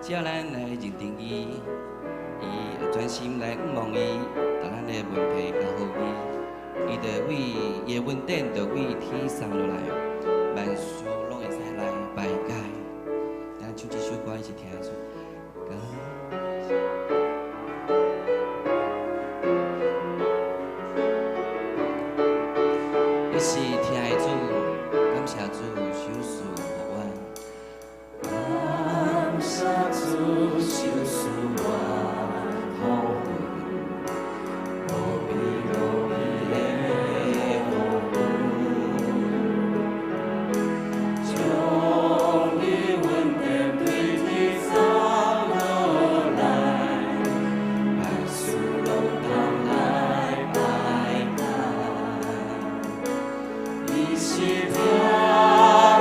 只要咱来认定伊，伊会专心来仰望伊，把咱的问题交予伊，伊就为伊的恩典就为天送落来，万事拢会使来排解。咱唱这首歌一起听出。你是听的主，感谢主赏赐予阮。感谢主赏赐我好运，无比无比的好运，将伊恩典对天送落来，万事拢通来排解。伊是听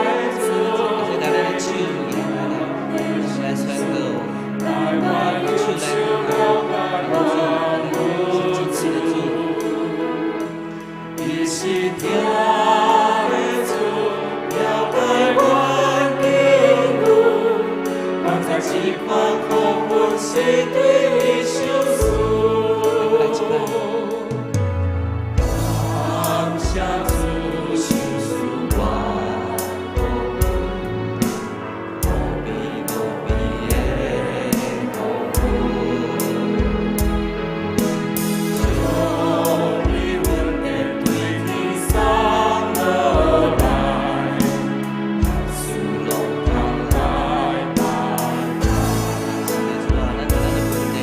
的主，谢谢大家的手，来传歌，来手来主，是支持的主，伊是听的主，了解阮经历，放在一旁靠阮是对你相思。感谢主赏赐我好运，无比无比的好运，将伊恩典对天送落来，万事拢通来排解。是的，主啊，咱对咱的问题，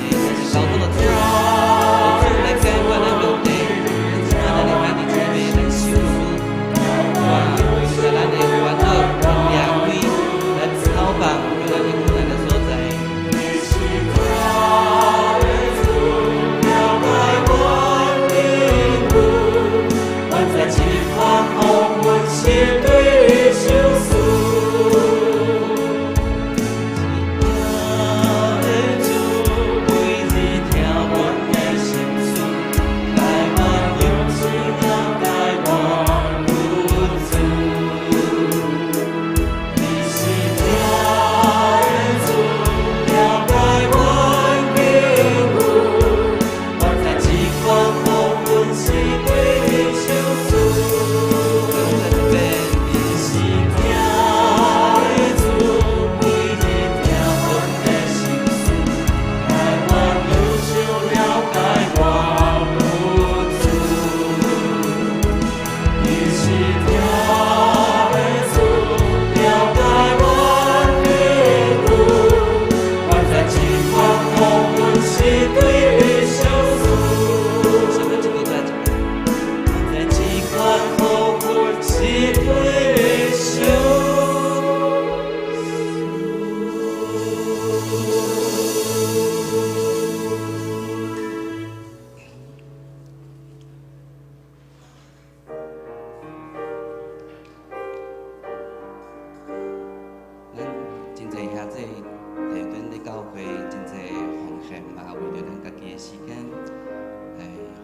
提咱咧教会真侪奉献嘛，为着咱家己的时间，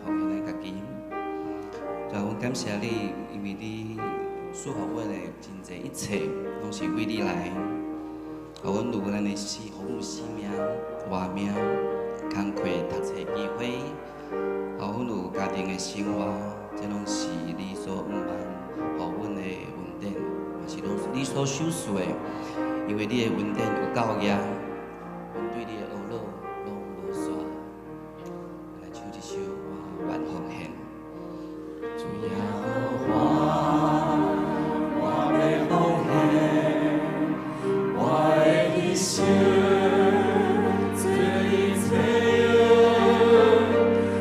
奉献咱家己。然后感谢你，因为你赐予阮的真侪一切，拢是为你来，互阮有咱的生命、活命、工课、读册机会，互阮有家庭的生活，这拢是你所毋茫互阮的恩典，嘛是拢是你所赏赐的。因为你的恩典有够额，阮对你的恶乐拢无煞。来唱这首《我愿奉献》。主耶和华，我要奉献我的一生，这一切，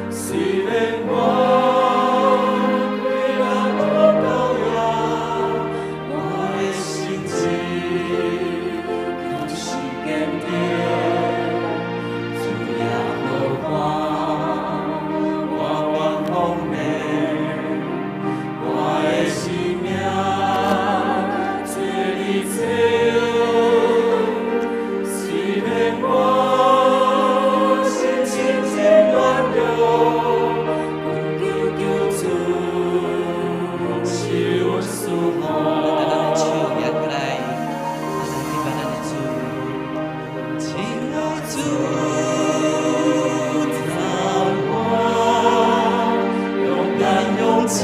虽然我归了祷告呀，我的心志更是坚定。主耶和华，我愿奉献。我的生命，这一切，虽然我心情渐软弱，阮求主是我所好。咱手举起来，咱来敬拜咱的主，亲爱主，让我勇敢勇气。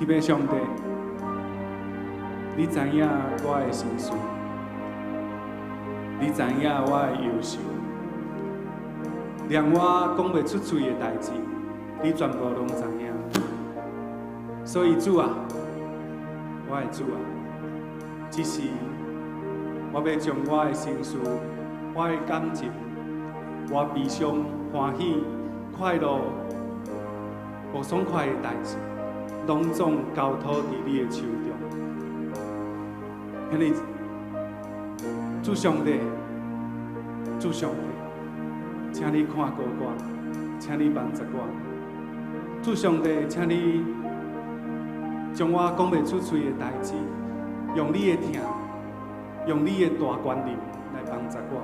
天父上帝，你知影我的心事，你知影我的忧愁，连我讲袂出嘴的代志，你全部拢知影。所以主啊，我的主啊，只是我要将我的心事、我的感情、我悲伤、欢喜、快乐、无爽快的代志。拢总交托伫你的手中，兄弟，主上帝，主上帝，请你看顾我，请你帮助我。主上帝，请你将我讲袂出嘴的代志，用你的疼，用你的大权力来帮助我。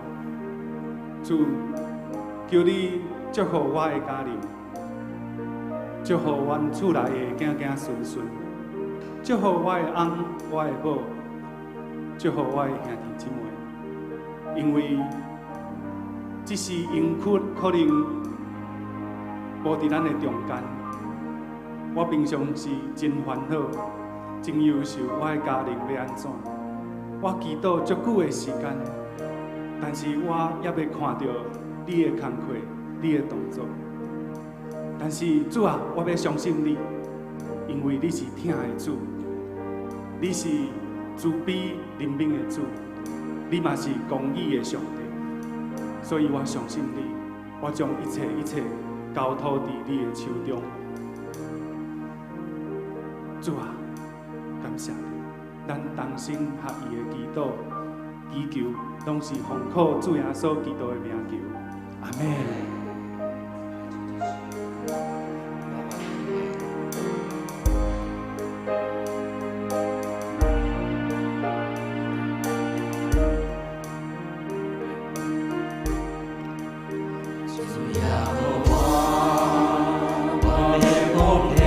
主，求你祝福我的家人。祝福阮厝内的囝囝孙孙，祝福我的翁、我的某，祝福我的兄弟姊妹，因为这是因可能无伫咱的中间。我平常是真烦恼、真忧愁，我的家庭要安怎？我祈祷足久的时间，但是我也要看到你的工课、你的动作。但是主啊，我要相信你，因为你是疼的主，你是慈悲怜悯的主，你嘛是公义的上帝，所以我相信你，我将一切交托伫你的手中。主啊，感谢你，咱同心合意的祈祷、祈求，拢是奉靠主耶稣基督的名求，阿门。主耶和华，我要奉献。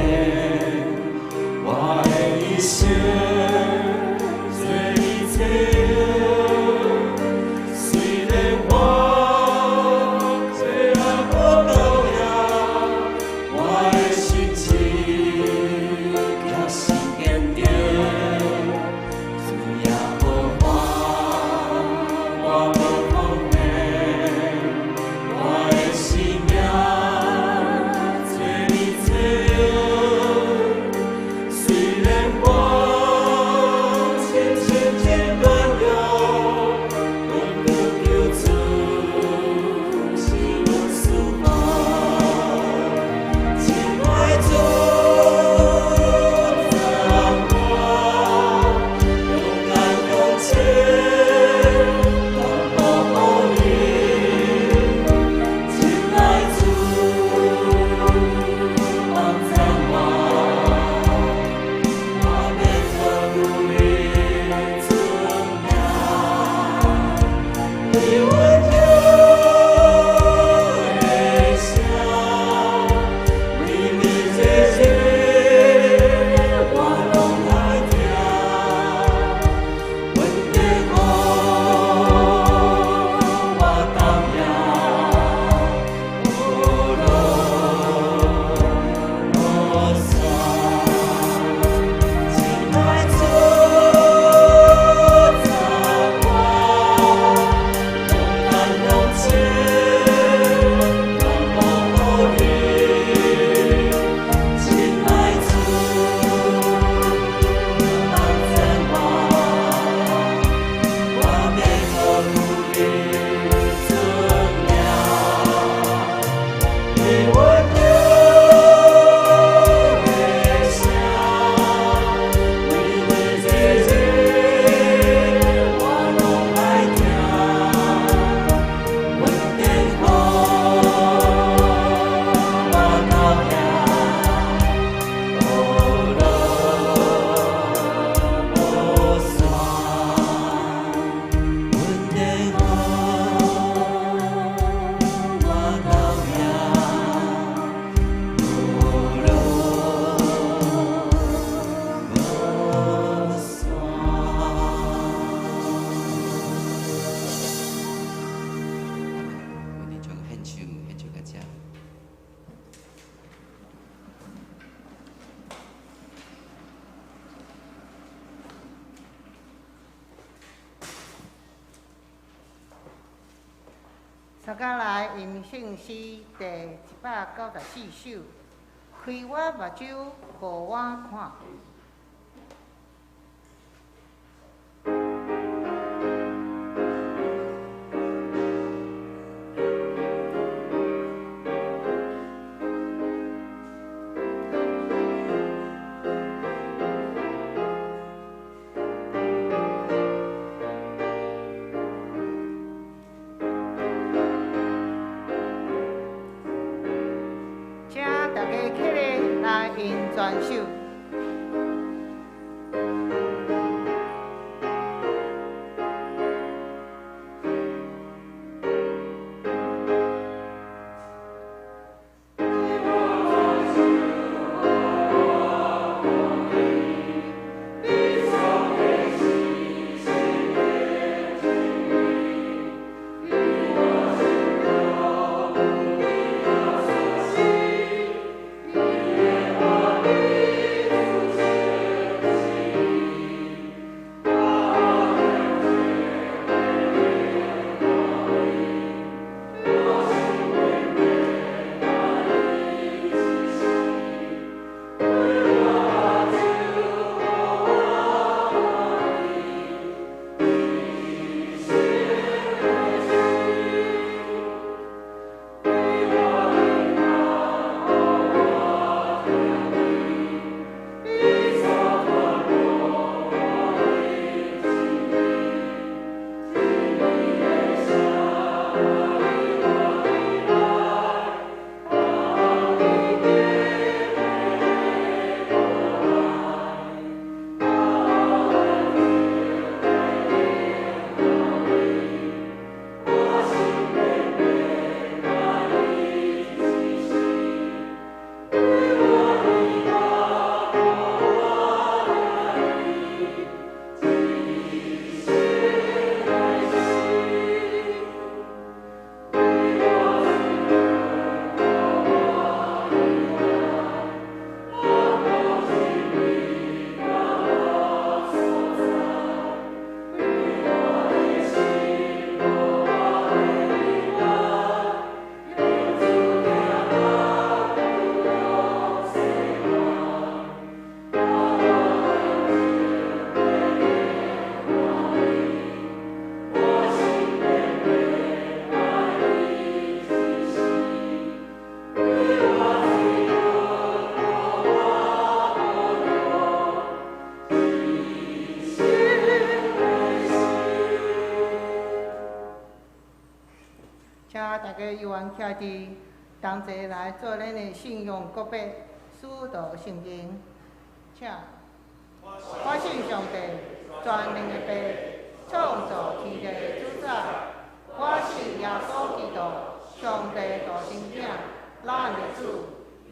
大家来吟圣诗第194首，开我目睭，互我看。大家起来来吟全首。请大家游玩徛伫同齐来做咱的信用告别，使徒圣经。请，我信上帝，全能的爸，创造天地的主宰。我信耶稣基督，上帝大神囝，咱的主，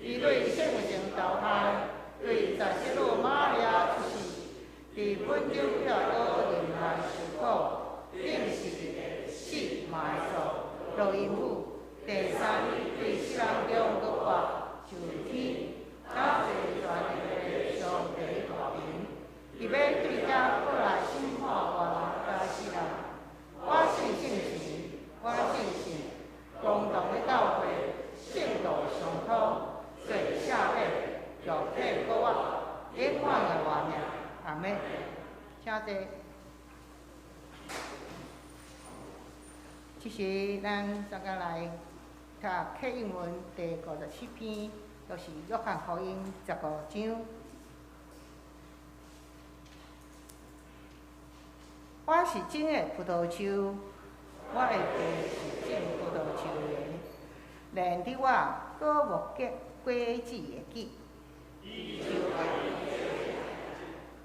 伊对圣性投胎，对17女玛利亚出世，伫本州彼拉多任内受苦，定是死埋葬。落阴府，第3日对死人中搁活上天，到世全能的上帝大名，伊要对遮过来审判活人甲死人。我信圣神，我信神，共同的教会，圣道上通，做下辈，肉体搁活，永远的活命。阿门。请坐。即时，咱大家来读客英文第57篇，就是约翰福音15章。我是真的葡萄树，我的地是种葡萄树的。连伫我果无结果子的枝，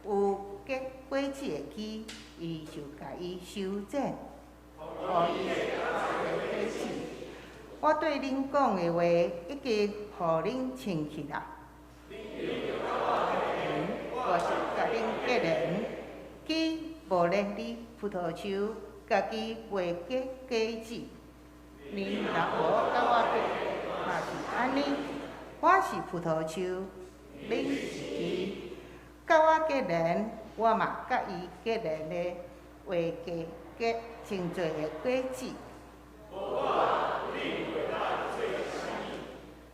有结果子的枝，伊就甲伊修剪。互伊果子。我对恁讲的话，已经互恁清气啦。我是甲恁结连，枝无连伫葡萄树，家己袂结果子。恁若无甲我结，嘛是安尼。我是葡萄树，恁是枝，甲我结连，我嘛甲伊结连咧，会加结真侪的果子。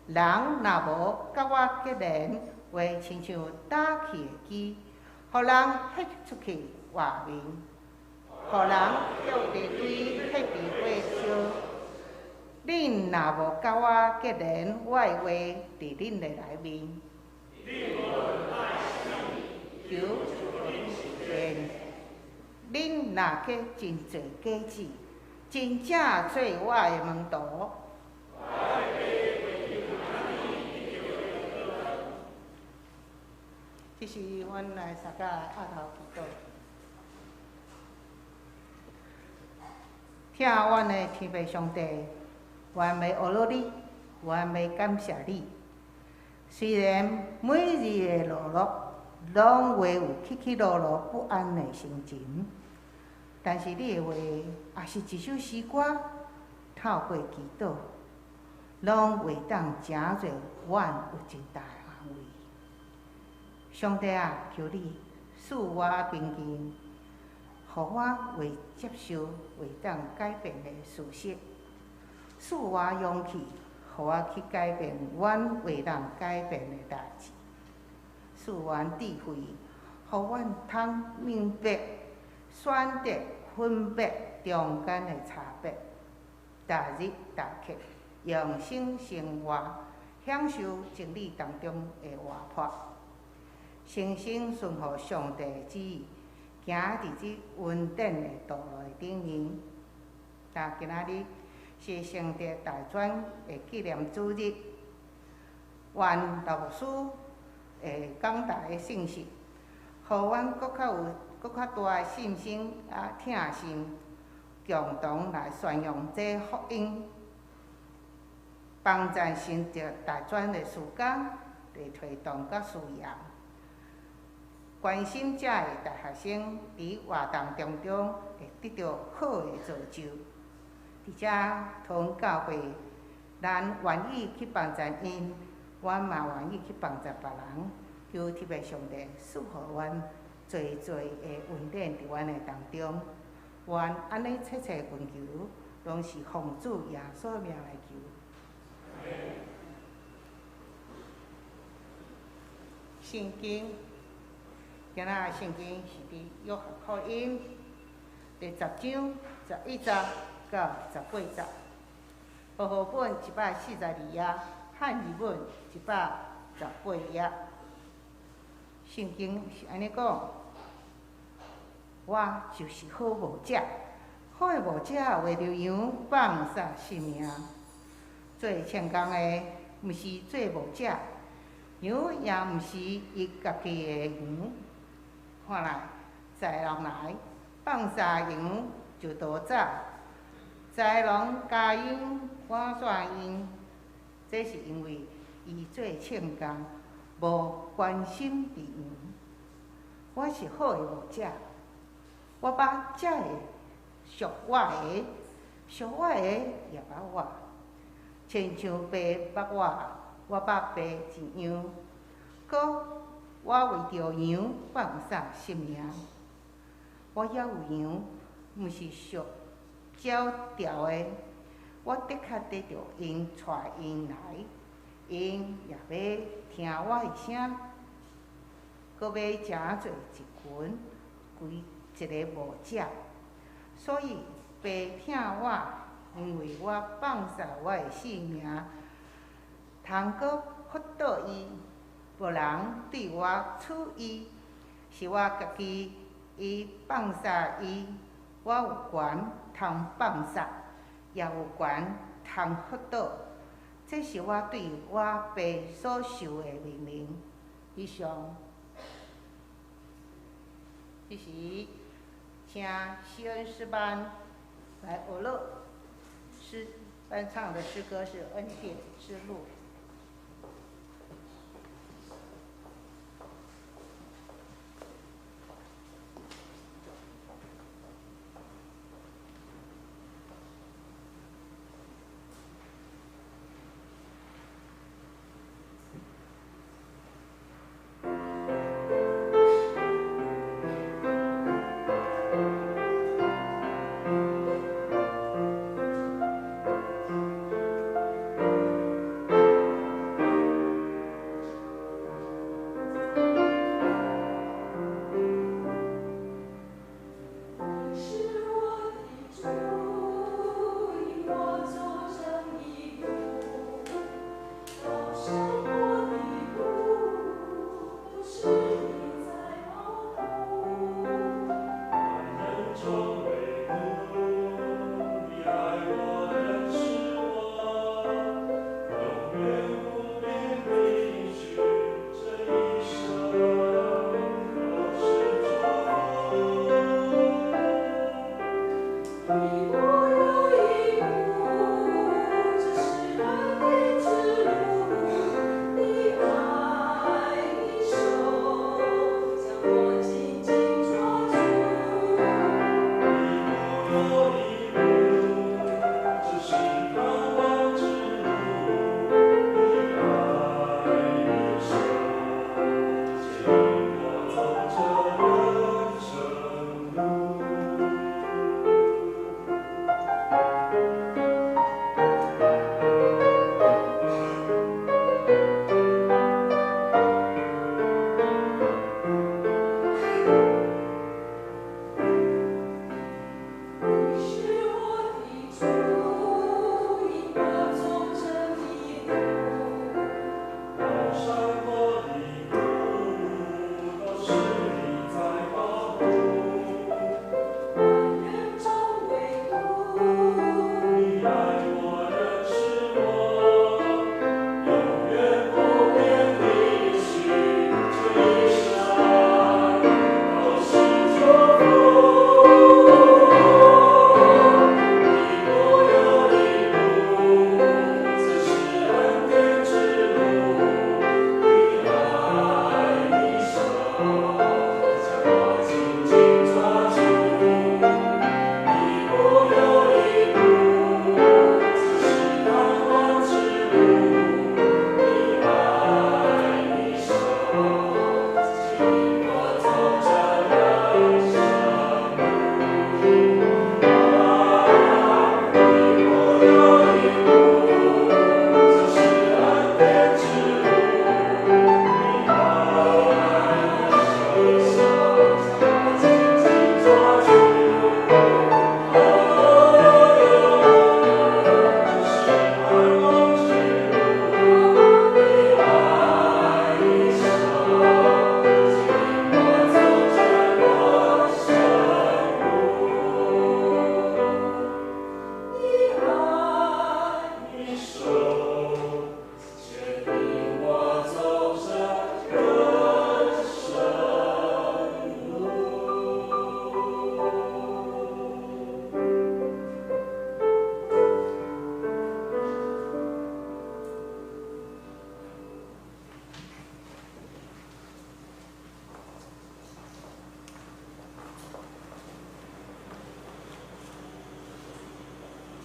人若无甲我结连，话亲像打气的机，互人迄出去外面，互人约伫堆迄伫火烧。恁若无甲我结连，我的话伫恁的内面。求愿恁若去真侪果子，真正做我的门徒。这是阮来参加鸭头祈祷。听阮的天父上帝，阮要学乐你，阮要感谢你。虽然每日的劳碌，拢会有起起落落不安的心情，但是你的话也是一首诗歌，透过祈祷，拢会当真侪阮有真大的安慰。上帝啊，求你赐我平静，互我会接受会当改变的事实，赐我勇气，互我去改变阮未当改变的代志。赐阮智慧，互阮通明白选择分别中间的差别，逐日逐刻用心生活，享受真理当中的活泼，诚心顺服上帝的旨意，行伫这稳定的道路顶面。但今仔日是圣地大专的纪念主日，愿老牧师会讲台的信息，互阮搁较大的信心啊，疼心，共同来宣扬这福音，帮助新竹大专的事工来推动甲事业。关心遮的大学生伫活动当中会得到好的造就。伫遮同教会，咱愿意去帮助因，阮嘛愿意去帮助别人。求天父上帝赐予阮最的稳定伫阮的当中。愿安尼切切恳求，拢是奉主耶稣名来求。圣经。今仔圣经是伫约翰福音第10章11节到18节，和合本142页，汉语本118页。圣经是安尼讲：我就是好牧者，好的牧者为着羊放撒性命。做成功的，毋是做牧者，羊也毋是伊家己的羊。看来，豺狼来放撒羊就逃走，豺狼加羊赶煞因，这是因为伊做欠工，无关心伫羊。我是好的牧者，我把这个属我的，属我的也捌我，亲像爸捌我，我捌爸一样。搁我为着羊放撒性命，我也有羊，毋是属鸟调的。我的确得着因带因来，因也要听我的声，搁要诚做一群，规一个牧者。所以爸疼我，因为我放撒我的性命，通搁辅导伊。无人对我处伊，是我家己伊放撒伊，我有权通放撒，也有权通辅导。这是我对我爸所受的命令。以上，这是请西恩诗班来学乐诗班唱的诗歌是《恩典之路》。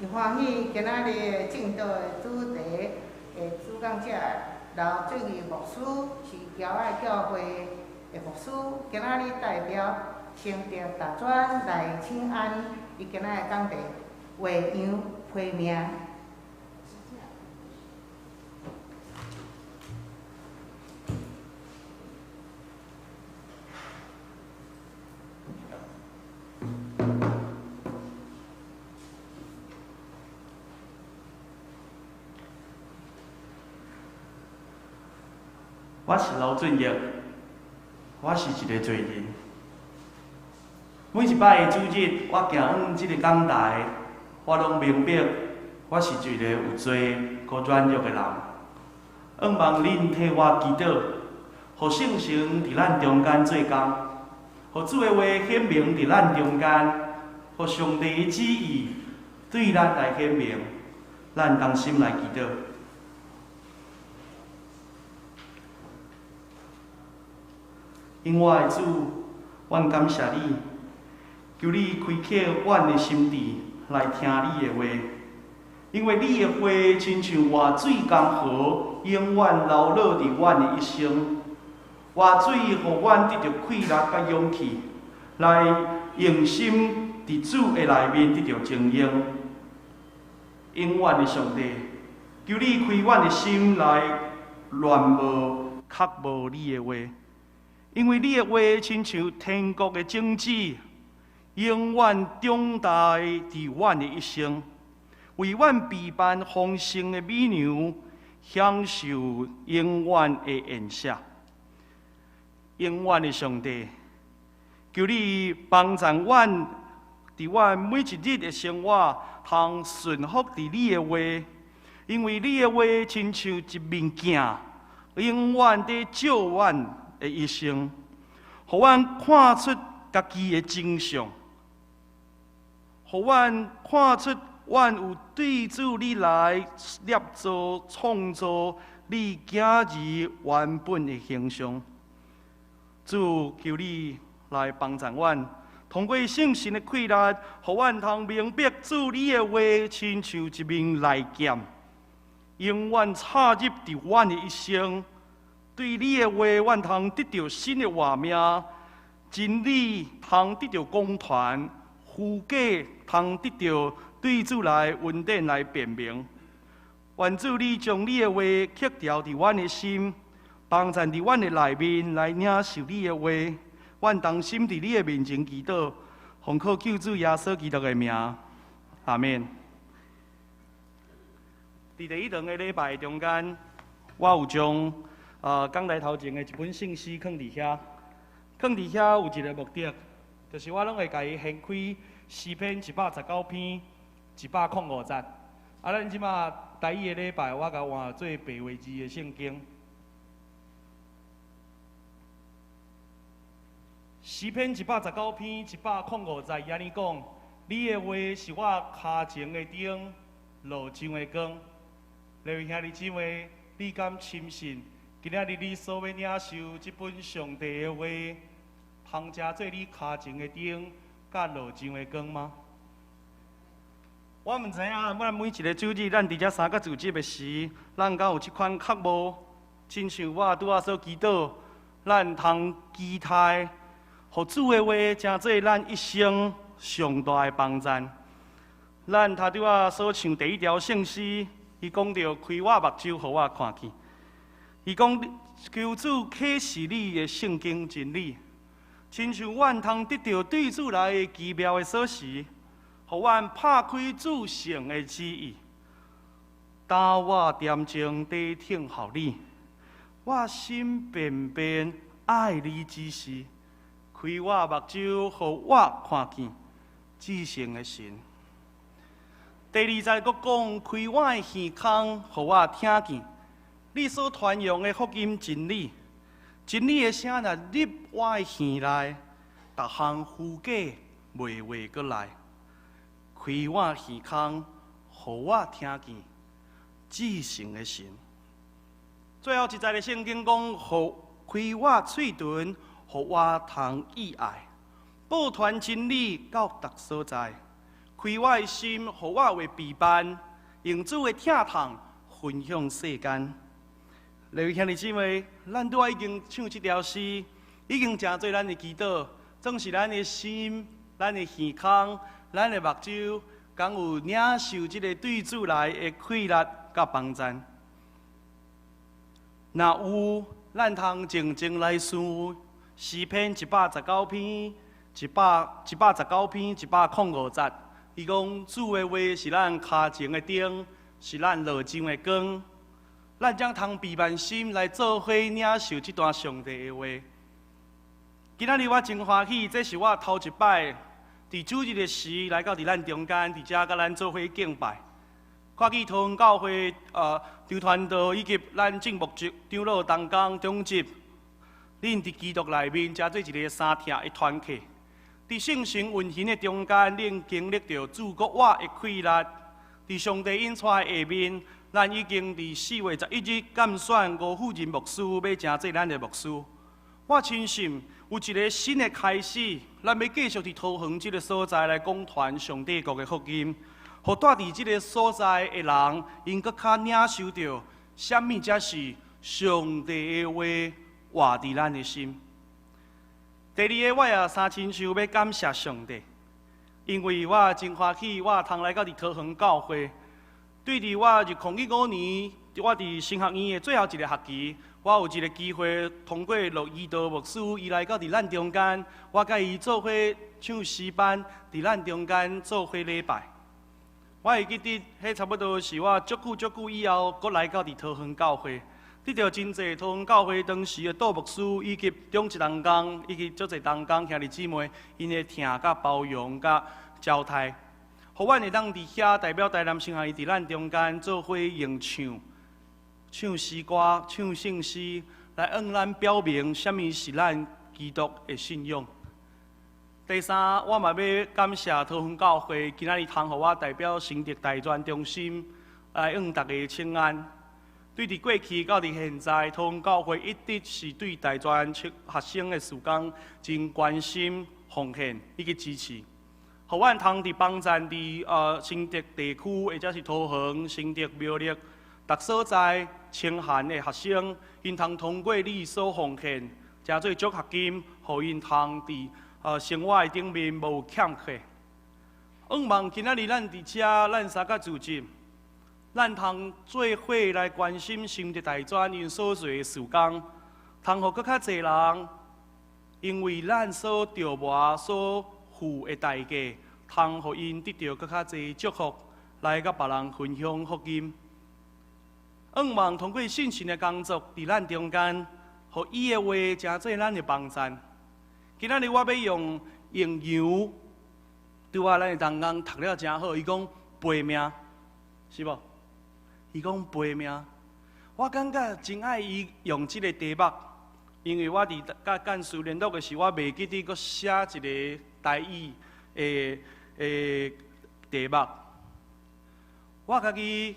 真欢喜今仔日正道的主题的主讲者刘俊义牧师是骄爱教会的牧师，今仔日代表承德大专来请安，伊今仔的讲题喂羊陪命。我是刘俊义，我是一个罪人。每一摆的主日，我行往这个讲台，我拢明白，我是一个有罪、搁软弱的人。愿望恁替我祈祷，互圣神伫咱中间做工，互主的话显明伫咱中间，互上帝的旨意对咱来显明，咱同心来祈祷。因我的主，阮感谢你，求你开启阮的心智来听你的话，因为你的话亲像活水江河，永远流落伫阮的一生。活水互阮得到气力甲勇气，来用心伫主的内面得到经营。永远的上帝，求你开阮的心来乱无刻无你的话。因为你的话亲像天国的种子，永远长大伫阮的一生，为阮备办丰盛的美牛，享受永远的宴席。永远的上帝，求你帮助阮，伫阮每一日的生活，通顺服伫你的话，因为你的话亲像一面镜，永远地照阮的一生，互阮看出家己的真相，互阮看出阮有对主你来捏造、创造你囝儿原本的形象。主，求你来帮助阮，通过圣神的气力，互阮通明白主你的话，亲像一面利剑，永远插入伫阮的一生。对你的话，阮通得到新的活命，真理通得到公传，虚假通得到对主来稳定来辨明。愿主你将你的话刻条伫阮的心，帮助伫阮的内面来领受你的话。阮同心伫你的面前祈祷，奉靠救主耶稣基督的名，阿免。伫第一堂的礼拜中间，我有将讲台头前的一本圣诗放伫遐，放伫遐有一个目的，就是我拢会甲伊掀开诗篇119篇105节。咱即马台语的礼拜，我甲换做白话字的圣经。诗篇119篇105节，伊安尼讲：你的话是我脚前的灯，路上的光。各位兄弟姊妹，你敢深信？今仔日你所要领受这本上帝的话，通加做你脚前的灯，甲路上的光吗？我毋知影，咱每一个主日，咱伫遮3个主日的时，咱敢有即款渴慕，亲像我拄仔所祈祷，咱通期待，互主的话成做咱一生上大的帮助。咱头拄仔所唱第一条圣诗，伊讲到开我目睭，互我看见。伊讲求主启示你的圣经真理，亲像阮通得到对主来的奇妙的锁匙，互阮拍开主圣的旨意。当我恬静地听候你，我心便便爱你之时，开我目睭，互我看见至圣的神。第二节佫讲开我的耳孔，互我听见。你所传扬的福音真理，真理的声若入我的耳内，逐项虚假袂话过来。开我耳孔，互我听见至圣的神。最后一节的圣经讲：互开我嘴唇，互我通意爱，报传真理到逐所在。开我的心，予我为陪伴，用主的疼痛分享世间。各位兄弟姊妹，咱拄仔已经唱这条诗，已经真做咱的祈祷，总是咱的心、咱的耳孔、咱的目睭，敢有领受这个对主来的快乐甲帮助。若有，咱通静静来思诗篇119篇、119篇105节。伊讲主的话是咱脚前的灯，是咱路上的光。咱将通陪伴心来做伙领受这段上帝的话。今仔日我真欢喜，这是我头一摆伫主日的时来到伫咱中间，伫遮甲咱做伙敬拜。看见桃园教会张传道以及咱正牧长老同工中集，恁伫基督内面，加做一个三听的团契。伫圣神运行的中间，恁经历着主国我的快乐。伫上帝引带的下面，咱已经伫4月11日拣选吴富仁牧师要成做咱的牧师。我深信有一个新的开始，咱要继续伫桃园这个所在来广传上帝国的福音，互住伫这个所在的人，因搁较领受到什么才是上帝的话活伫咱的心。第二个，我也三亲像要感谢上帝，因为我真欢喜，我通来到伫桃园教会。对伫我入2015年，我伫神学院的最后一个学期，我有一个机会通过陆义道牧师，伊来到伫咱中间，我甲伊做伙唱诗班，伫咱中间做伙礼拜。我会记得，迄差不多是我足久以后，搁来到伫桃园教会。得到真侪桃园教会当时的杜牧师以及中一同工，以及足侪同工兄弟姊妹，因的疼甲包容甲招待，互阮会当伫遐代表台南神学院伫咱中间做伙演唱诗歌、唱圣诗，来向咱表明什么是咱基督的信仰。第三，我嘛要感谢桃园教会今仔日通互我代表新竹大专中心来向大家请安。对伫过去到伫现在，桃园教会一直是对大专学生的事工真关心、奉献以及支持，互阮通伫帮站伫新竹地区或者是桃园、新竹、苗栗各所在清寒的学生，因通通过你所奉献，加做奖学金，互因通伫生活的顶面无欠缺。希望今仔日咱伫遮，咱三个组织。咱通做伙来关心新竹大专因所做的事工，通互搁较侪人，因为咱所着磨所付的代价，通互因得到搁较侪祝福，来甲别人分享福音。希望通过信心的工作，伫咱中间，互伊的话成做咱的帮助。今仔日我要用羊，对我咱的同工读了真好，伊讲陪命，是无？伊讲陪命，我感觉真爱伊用这个题目，因为我伫甲干事联络的时候，我袂记得搁写一个台语的题目。我家己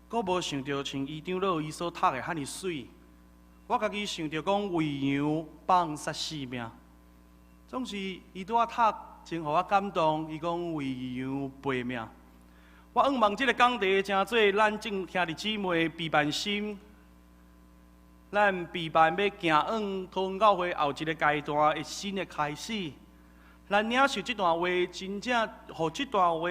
搁无想到像伊长老伊所读的遐尼水，我家己想到讲为羊放杀性命，总是伊拄仔读真互我感动。伊讲为羊陪命。我希望这个讲题真做咱正兄弟姊妹陪伴心，咱陪伴要行往桃园教会后一个阶段的新的开始。咱领受这段话，真正互这段话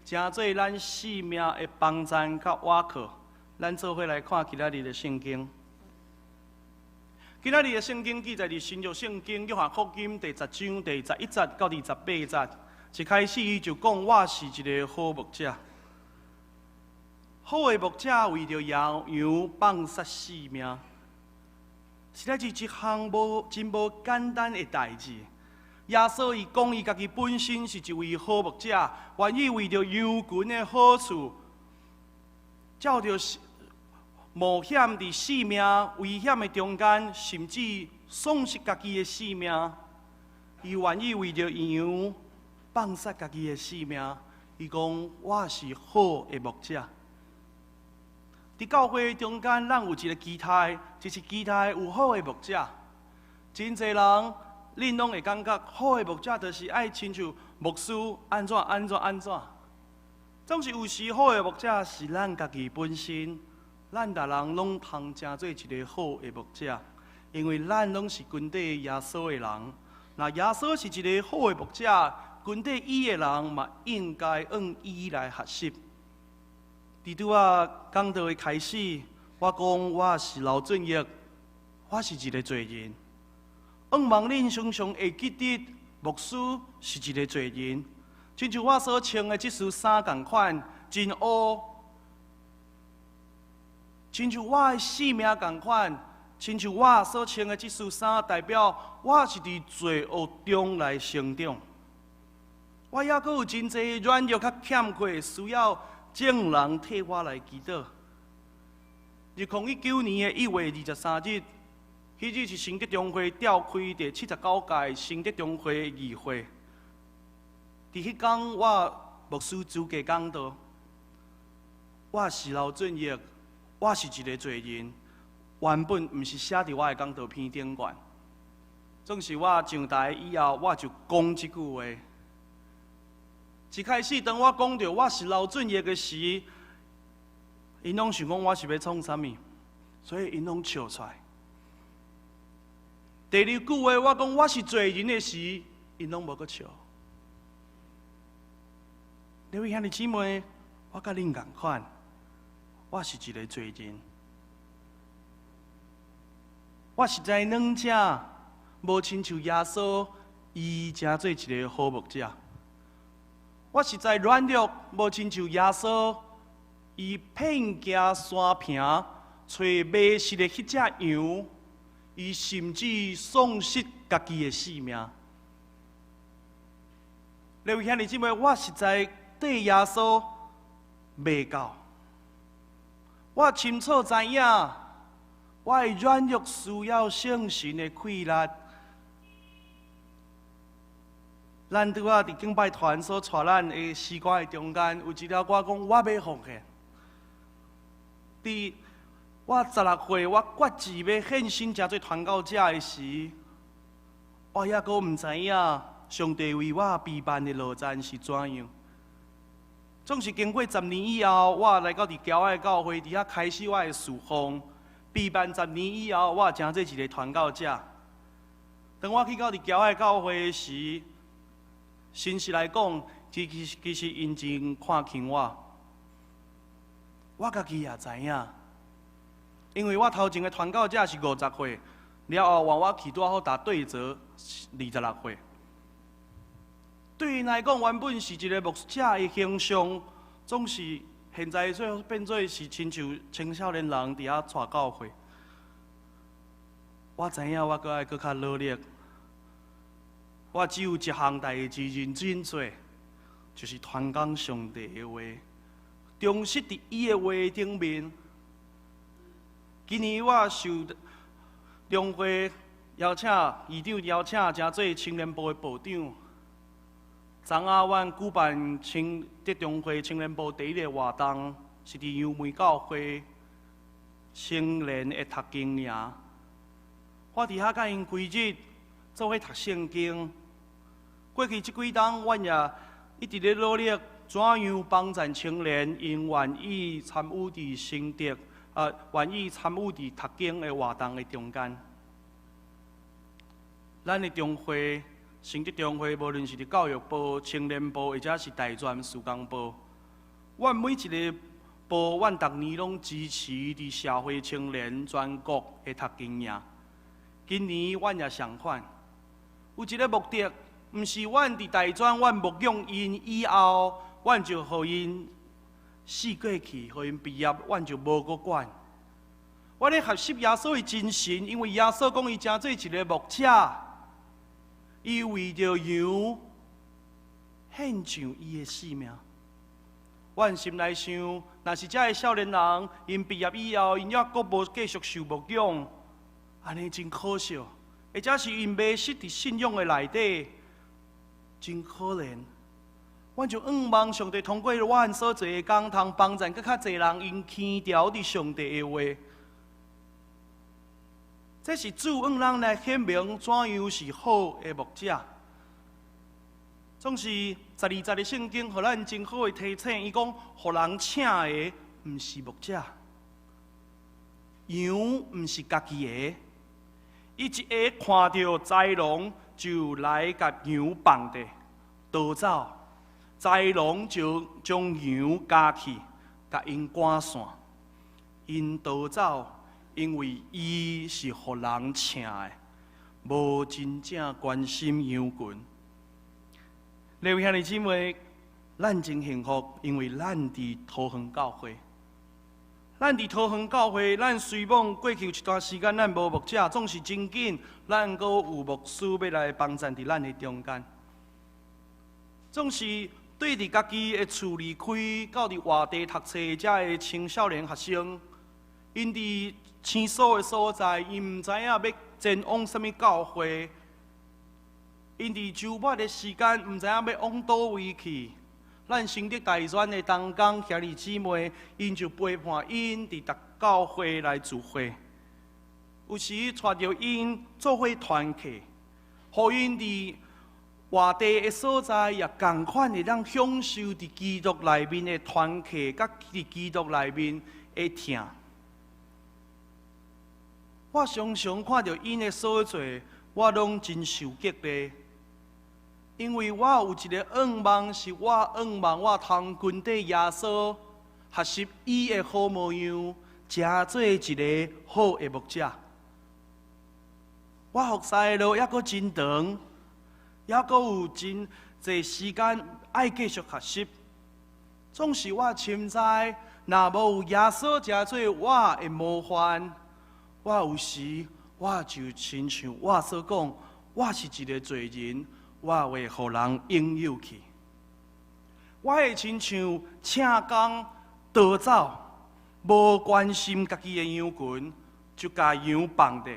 真做咱生命的帮助甲瓦靠。咱做伙来看今仔日的圣经。今仔日的圣经记载伫新约圣经约翰福音第10章第11节到第18节，一开始伊就讲：“我是一个好牧者。”好的牧者为着羊放杀性命，实在是一项真无简单的代志。耶稣伊讲伊家己本身是一位好牧者，愿意为着羊群的好处，照着冒险伫性命危险的中间，甚至丧失家己的性命，伊愿意为着羊放杀家己的性命。伊讲：“我是好的牧者。”伫教会中间，咱有一个期待，就是期待有好的牧者。真侪人，恁拢会感觉好的牧者，就是爱亲像牧师安怎，总是有时好的牧者是咱家己本身，咱逐人拢通成做一个好的牧者，因为咱拢是跟底耶稣的人。那耶稣是一个好的牧者，跟底伊的人嘛应该按伊来学习。伫拄仔讲道的开始，我讲我是刘俊义，我是一个罪人。盼望恁常常会记得，牧师是一个罪人。亲像我所穿的这束衫同款，真乌；亲像我的性命同款，亲像我所穿的这束衫，代表我是伫罪恶中来成长。我也阁有真侪软弱较欠缺，需要众人替我来祈祷。2019年的1月23日，迄日是新德中会召开第79届新德中会议会。伫迄天，我牧师资格讲道，我是刘俊义，我是一个罪人。原本毋是写伫我的讲道片顶悬，总是我上台以后，我就讲即句话。一开始，当我讲到我是刘俊义的时，因拢想讲我是要创啥物，所以因拢笑出来。第二句话，我讲我是罪人的时，因拢无搁笑。各位兄弟姊妹，我甲恁同款，我是一个罪人。我实在软者，无亲像耶稣，伊真做一个好牧者。我实在软弱，无亲像耶稣，伊骗行山坪，找迷失的迄只羊，伊甚至丧失家己的性命。各位兄弟姊妹，我实在对耶稣未够。我清楚知影，我的软弱需要圣神的气力。咱拄仔伫敬拜团所带咱的诗歌的中间，有一条歌讲我要奉献。伫我16岁，我决志要献身成做传教者的时，我还阁毋知影上帝为我备办的路程是怎样。总是经过10年以后，我来到伫骄傲的教会，伫遐开始我的侍奉。备办10年以后，我成做一个传教者。当我去到伫骄傲的教会时，真实来讲，其实因真看轻我。我家己也知影，因为我头前的传教者是50岁，了后换我去拄好达对折26岁。对因来讲，原本是一个牧者的形象，总是现在做变做是亲像青少年人伫遐带教会。我知影我阁爱阁较努力。我只有一项代志认真做，就是传讲上帝的话，忠实伫伊的话顶面。今年我受中会邀请，议长邀请，成做青年部的部长。昨仔阮举办德中会青年部第1个活动，是伫杨梅教会青年的读经营。我伫遐甲因规日做伙读圣经。过去这几冬，阮也一直咧努力，怎样帮助青年因愿意参与伫圣德，愿意参与伫读经的活动的中间。咱的中会。成德中会，无论是伫教育部、青年部，或者是大专事工部，阮每一个部，阮逐年拢支持伫社会青年全国的读经营。今年阮也相反，有一个目的，毋是阮伫大专，阮牧养因以后，阮就互因死过去，互因毕业，阮就无搁管。我咧学习耶稣的精神，因为耶稣讲伊真做一个牧者。伊为着羊献上伊的性命。阮心内想，若是遮个少年人，因毕业以后，因也阁无继续受牧养，安尼真可惜。或者是因迷失伫信仰的内底，真可怜。阮就仰望上帝通过阮所做的讲堂，帮助更较侪人因牵条伫上帝的话。这是主让咱来显明怎样是好的牧者。总是12节的圣经，互咱真好的提醒。伊讲，互人请的，毋是牧者，羊毋是家己的。伊一下看到豺狼，就来甲羊放地，逃走。豺狼就将羊夹去，甲因赶散。因逃走，因为伊是互人请的，无真正关心羊群。各位兄弟姊妹，咱真幸福，因为咱伫桃园教会。咱伫桃园教会，咱虽望过去有一段时间咱无牧者，总是真紧，咱阁有牧师要来帮衬伫咱的中间。总是对伫家己的厝离开，到伫外地读册遮的青少年学生，因伫生疏的所在，因毋知影要前往什么教会，因伫周末的时间，毋知影要往倒位去。咱成德大专的同工兄弟姊妹，因就陪伴因伫逐教会来聚会，有时带着因做伙团契，互因伫外地的所在也同款的让享受伫基督内面的团契，甲伫基督内面的疼。我常常看到因的所做，我拢真受激励。因为我有一个愿望，是我愿望我通跟底耶稣学习伊的好模样，成做一个好的牧者。我服侍的路还阁真长，还阁有真侪时间爱继续学习。总是我深知，若无有耶稣成做我的模范，我有时我就亲像我所讲，我是一个罪人。我会互人引诱去，我会亲像请工逃走，无关心家己的羊群，就甲羊放地。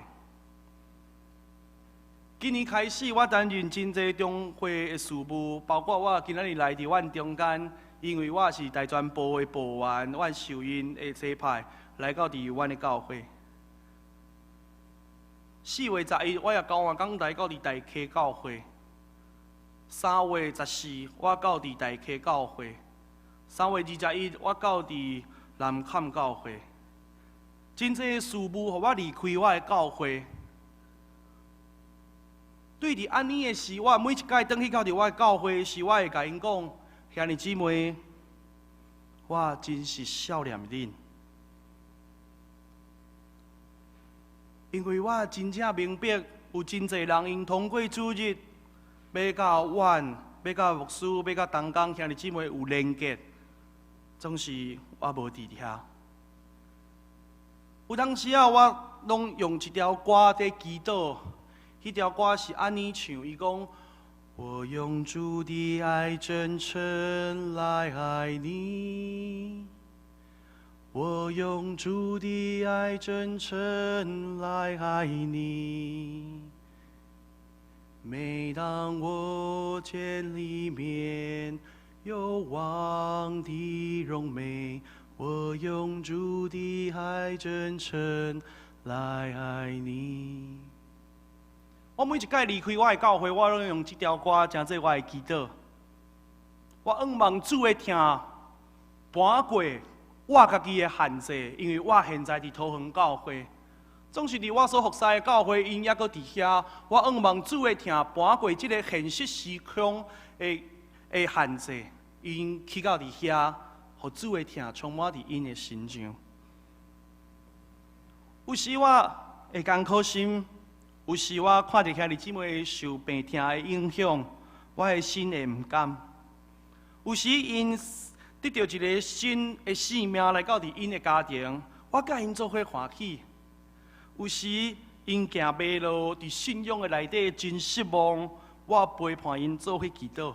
今年开始，我担任真侪中会的事务，包括我今仔日来伫阮中间，因为我是大专部的部员，阮受因的指派来到伫阮的教会。4月11日，我也交换讲来到伫大溪教会。3月14，我到伫大溪教会；3月21，我到伫南坎教会。真侪事务，互我离开我的教会。对伫安尼的时，我每一届转去到伫我的教会时，我会甲因讲：兄弟姊妹，我真是少念恁，因为我真正明白，有真侪人因通过主日。要甲阮，要甲牧师，要甲同工兄弟姊妹有连结，总是我无伫遐。有当时啊，我拢用一条歌在祈祷，迄条歌是安尼唱，伊讲：我用主的爱真诚来爱你，我用主的爱真诚来爱你。每当我见里面有望的荣美，我用主的爱真诚来爱你。我每一届离开我的教会，我拢用这条歌当做我的祈祷。我愿望主的听搬过我家己的限制，因为我现在伫桃园教会。总是伫我所服侍的教会，因还阁伫遐。我愿望主的听搬过即个现实时空的限制，因去到伫遐，互主的听充满伫因的心上。有时我会艰苦心，有时我看着兄弟姊妹受病痛的影响，我的心会毋甘。有时因得到一个新的生命来到伫因的家庭，我甲因做伙欢喜。有时因行袂路，伫信仰的内底真失望，我陪伴因做伙祈祷。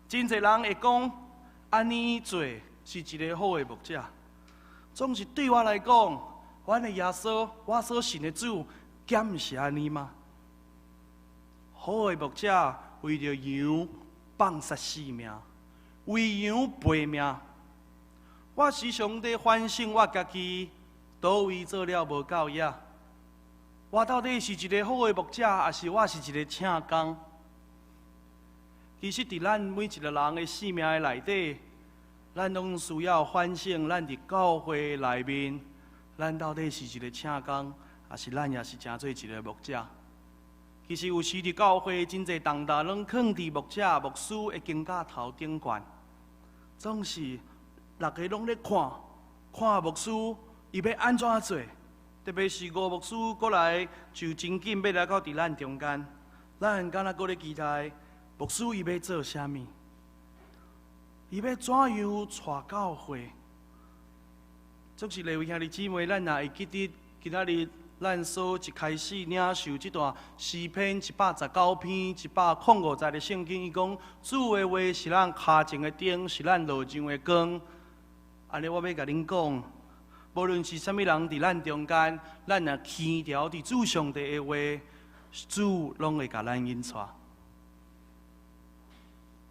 真侪人会讲，安尼做是一个好的牧者。总是对我来讲，阮的耶稣，我所信的主，敢毋是安尼吗？好的牧者为着羊放杀性命，为羊赔命。我时常在反省我家己。倒位做了无够野？我到底是一个好的牧者，还是我是一个请工？其实，伫咱每一个人的生命的内底，咱拢需要反省咱伫教会内面，咱到底是一个请工，还是咱也是真做一个牧者？其实有时伫教会真侪重担拢放伫牧者、牧师的肩胛头顶悬，总是大家拢咧看牧师伊要安怎做，特别是吴牧师过来就真紧要来到伫咱中间，咱敢若搁咧期待。牧师伊要做啥物？伊要怎样带教会？总是各位兄弟姊妹，咱也会记得今仔日咱所一开始领受这段诗篇119篇105节的圣经，伊讲主的话是咱脚前的灯，是咱路上的光。安尼我要甲恁讲，无论是啥物人伫咱中间，咱若牵条伫主上帝的话，主拢会甲咱引带。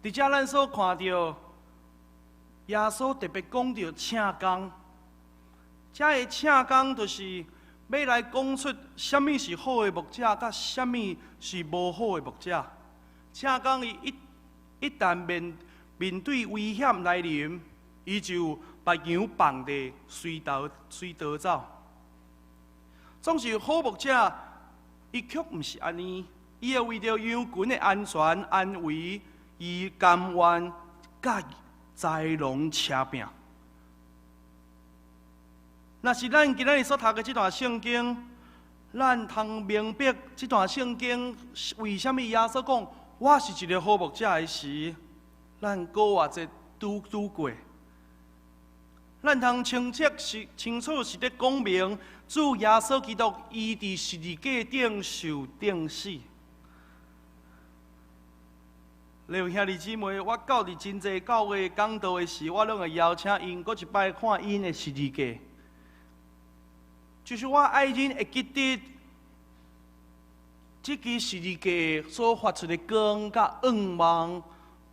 伫遮咱所看到，耶稣特别讲到请工，遮个请工就是要来讲出什么是好的牧者，甲什么是无好的牧者。请工伊一旦面对危险来临，伊就把羊放地随逃走。总是好牧者，伊却毋是安尼，伊会为着羊群的安全安危。伊甘愿甲豺狼扯拼。若是咱今日所读的这段圣经，咱通明白这段圣经为什么耶稣讲我是一个好牧者的时，咱过偌济拄过。咱通清楚是咧讲明主耶稣基督伊伫十字架顶受钉死。各位兄弟姊妹，我到伫真济教会讲道的时，我拢会邀请因搁一摆看因的十字架。就是我爱因会记得，这支十字架所发出的光甲光芒，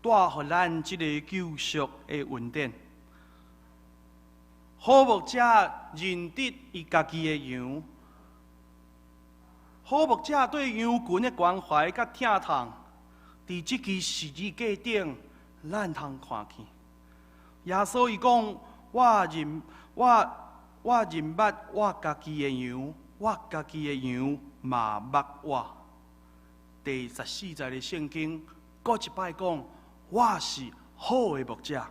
带予咱这个救赎的恩典。好牧者认得伊家己的羊，好牧者对羊群的关怀甲疼痛。伫这支十字架顶，咱通看见。耶稣伊讲：我认捌我家己的羊，我家己的羊嘛捌我。第14节的圣经，搁一摆讲：我是好的牧者。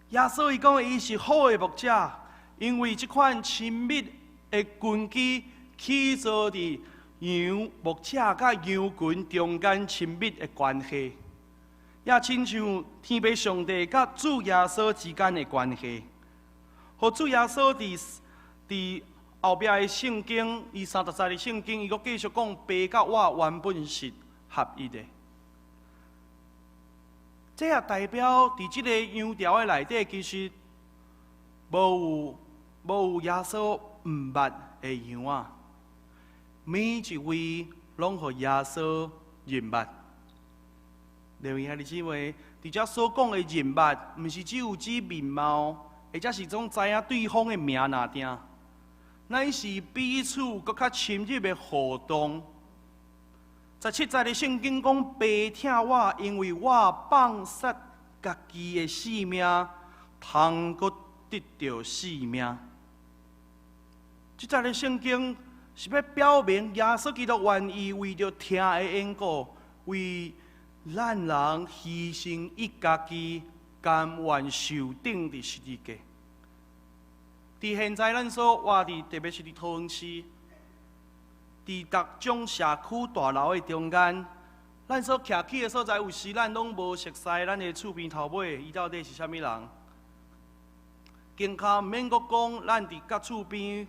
耶稣伊讲伊是好的牧者，因为这款亲密的根基起造伫牧者甲羊群中间亲密的关系，也亲像天父上帝甲主耶稣之间的关系。和主耶稣伫后壁的圣经，伊30节的圣经，伊阁继续讲，爸甲我原本是合一的。这也代表伫这个羊条的内底，其实无有耶稣毋捌的羊啊。每一位拢互耶稣认捌。各位兄弟姊妹，伫遮所讲的认捌，毋是只有指面貌，或者是总知影对方的名哪定，乃是彼此搁较深入的互动。17节的圣经讲：爸疼我，因为我放杀家己的性命，通搁得到性命。这节的圣经是要表明耶稣基督愿意为着疼的缘故，为咱人牺牲伊家己，甘愿受钉伫十字架。伫现在咱所活伫，特别是伫桃园市，伫各种社区大楼的中间，咱所徛起的所在，有时咱拢无熟悉咱的厝边头尾，伊到底是啥物人？更加毋免阁讲，咱伫甲厝边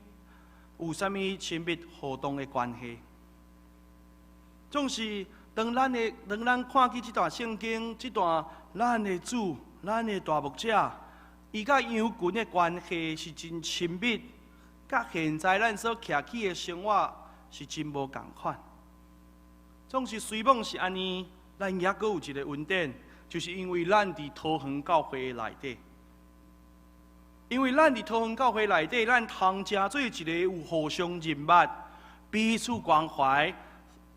有啥物亲密互动的关系。总是当咱看起这段圣经，这段咱的主、咱的大牧者，伊甲羊群的关系是真亲密，甲现在咱所徛起的生活是真无共款。总是虽然是安尼，咱也阁有一个恩典，就是因为咱伫桃园教会内底。因为咱伫桃园教会内底，咱通成做一个有互相认捌、彼此关怀、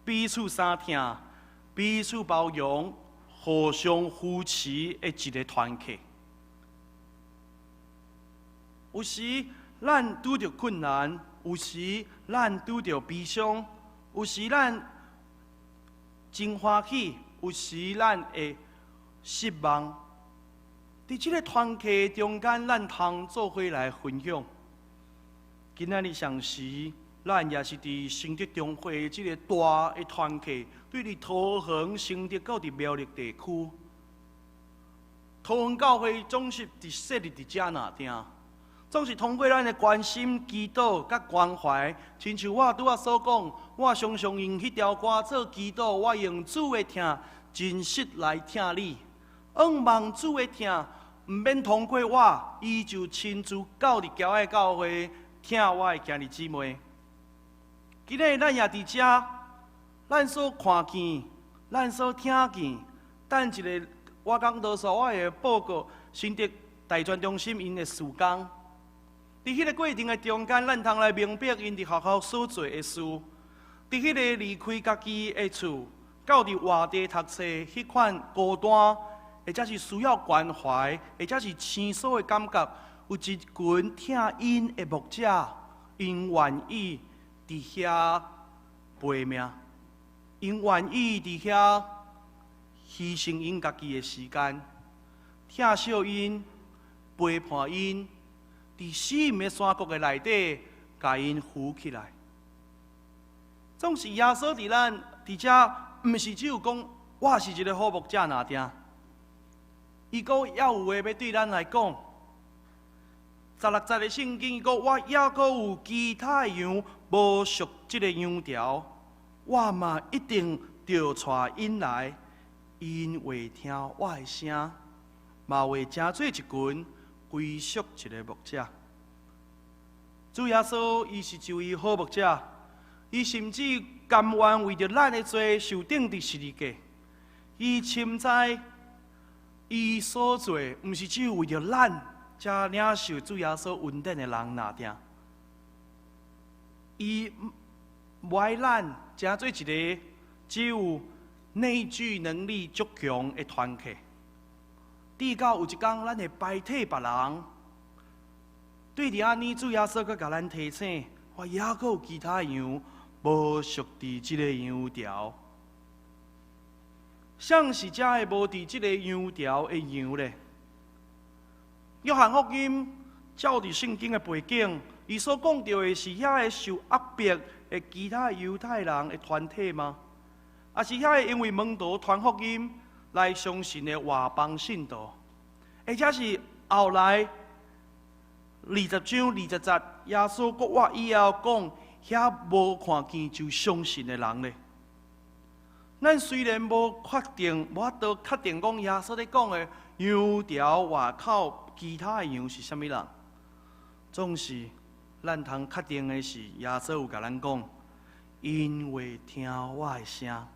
彼此相疼、彼此包容、互相扶持的一个团契。有时咱拄着困难，有时咱拄着悲伤，有时咱真欢喜，有时咱会失望。伫这个团契中间，咱通做伙来分享。今仔日上时，咱也是伫承德中会这个大的团契，对伫桃园、承德到伫苗栗地区，桃园教会总是伫设立伫遮那定。总是通过咱的关心、祈祷、甲关怀，亲像我拄仔所讲，我常常用迄条歌做祈祷，我用主的听，真实来听你，仰望主的听，毋免通过我，伊就亲自到伫教会教会听我的兄弟姊妹。今日咱也伫遮，咱所看见，咱所听见，等一个我讲多数我会报告新德大专中心因的事工。伫迄个过程的中间，咱通来明白因伫学校所做的事。伫迄个离开家己的厝，到伫外地读册，迄款孤单，或者是需要关怀，或者是生疏的感觉，有一群听因的牧者，因愿意伫遐陪命，因愿意伫遐牺牲因家己的时间，疼惜因，陪伴因。伫死荫的山谷的内底，甲因扶起来。总是耶稣伫咱伫遮，毋是只有讲我是一个好牧者尔定，伊阁还有话要对咱来讲。16节的圣经，伊讲我还阁有其他的羊无属这个羊条，我嘛一定着带因来，因会听我的声，嘛会成做一群。归属一个牧者，主耶稣伊是一位好牧者，伊甚至甘愿为着咱的罪受钉伫十字架。伊深知伊所做，毋是只有为着咱才领受主耶稣恩典的人那定。伊无爱咱成做一个只有内聚能力足强的团契。直到有一天，咱会代替别人。对伫安尼，主耶稣阁甲咱提醒，我还阁有其他羊无属伫即个羊条。谁是遮个无伫即个羊条的羊呢？约翰福音照伫圣经的背景，伊所讲到的是遐个受压迫的其他犹太人的团体吗？还是遐个因为门徒传福音？来相信的外邦信徒，或者是后来20章20节，耶稣国话以后讲，遐无看见就相信的人呢？咱虽然无确定，无法度确定讲耶稣咧讲的羊条外口其他的羊是啥物人，总是咱通确定的是，耶稣有甲咱讲，因为听我的声。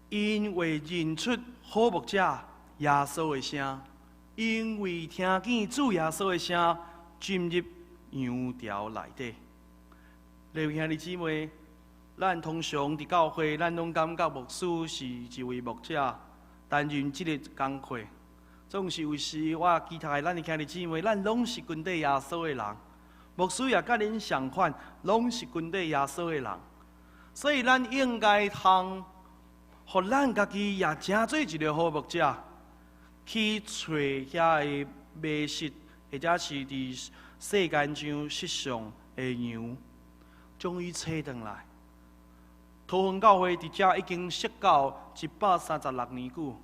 因为认出好牧者耶稣的声，因为听见主耶稣的声，进入羊条内底。各位兄弟姊妹，咱通常伫教会，咱拢感觉牧师是一位牧者，担任这个工课。总是有时我其他咱的兄弟姊妹，咱拢是跟对耶稣的人，牧师也甲恁相款，拢是跟对耶稣的人，所以咱应该通。互咱家己也成做一个好牧者，去找遐个迷失，或者是伫世间上失丧的羊，将伊找回来。桃园教会伫遮已经设教136年久，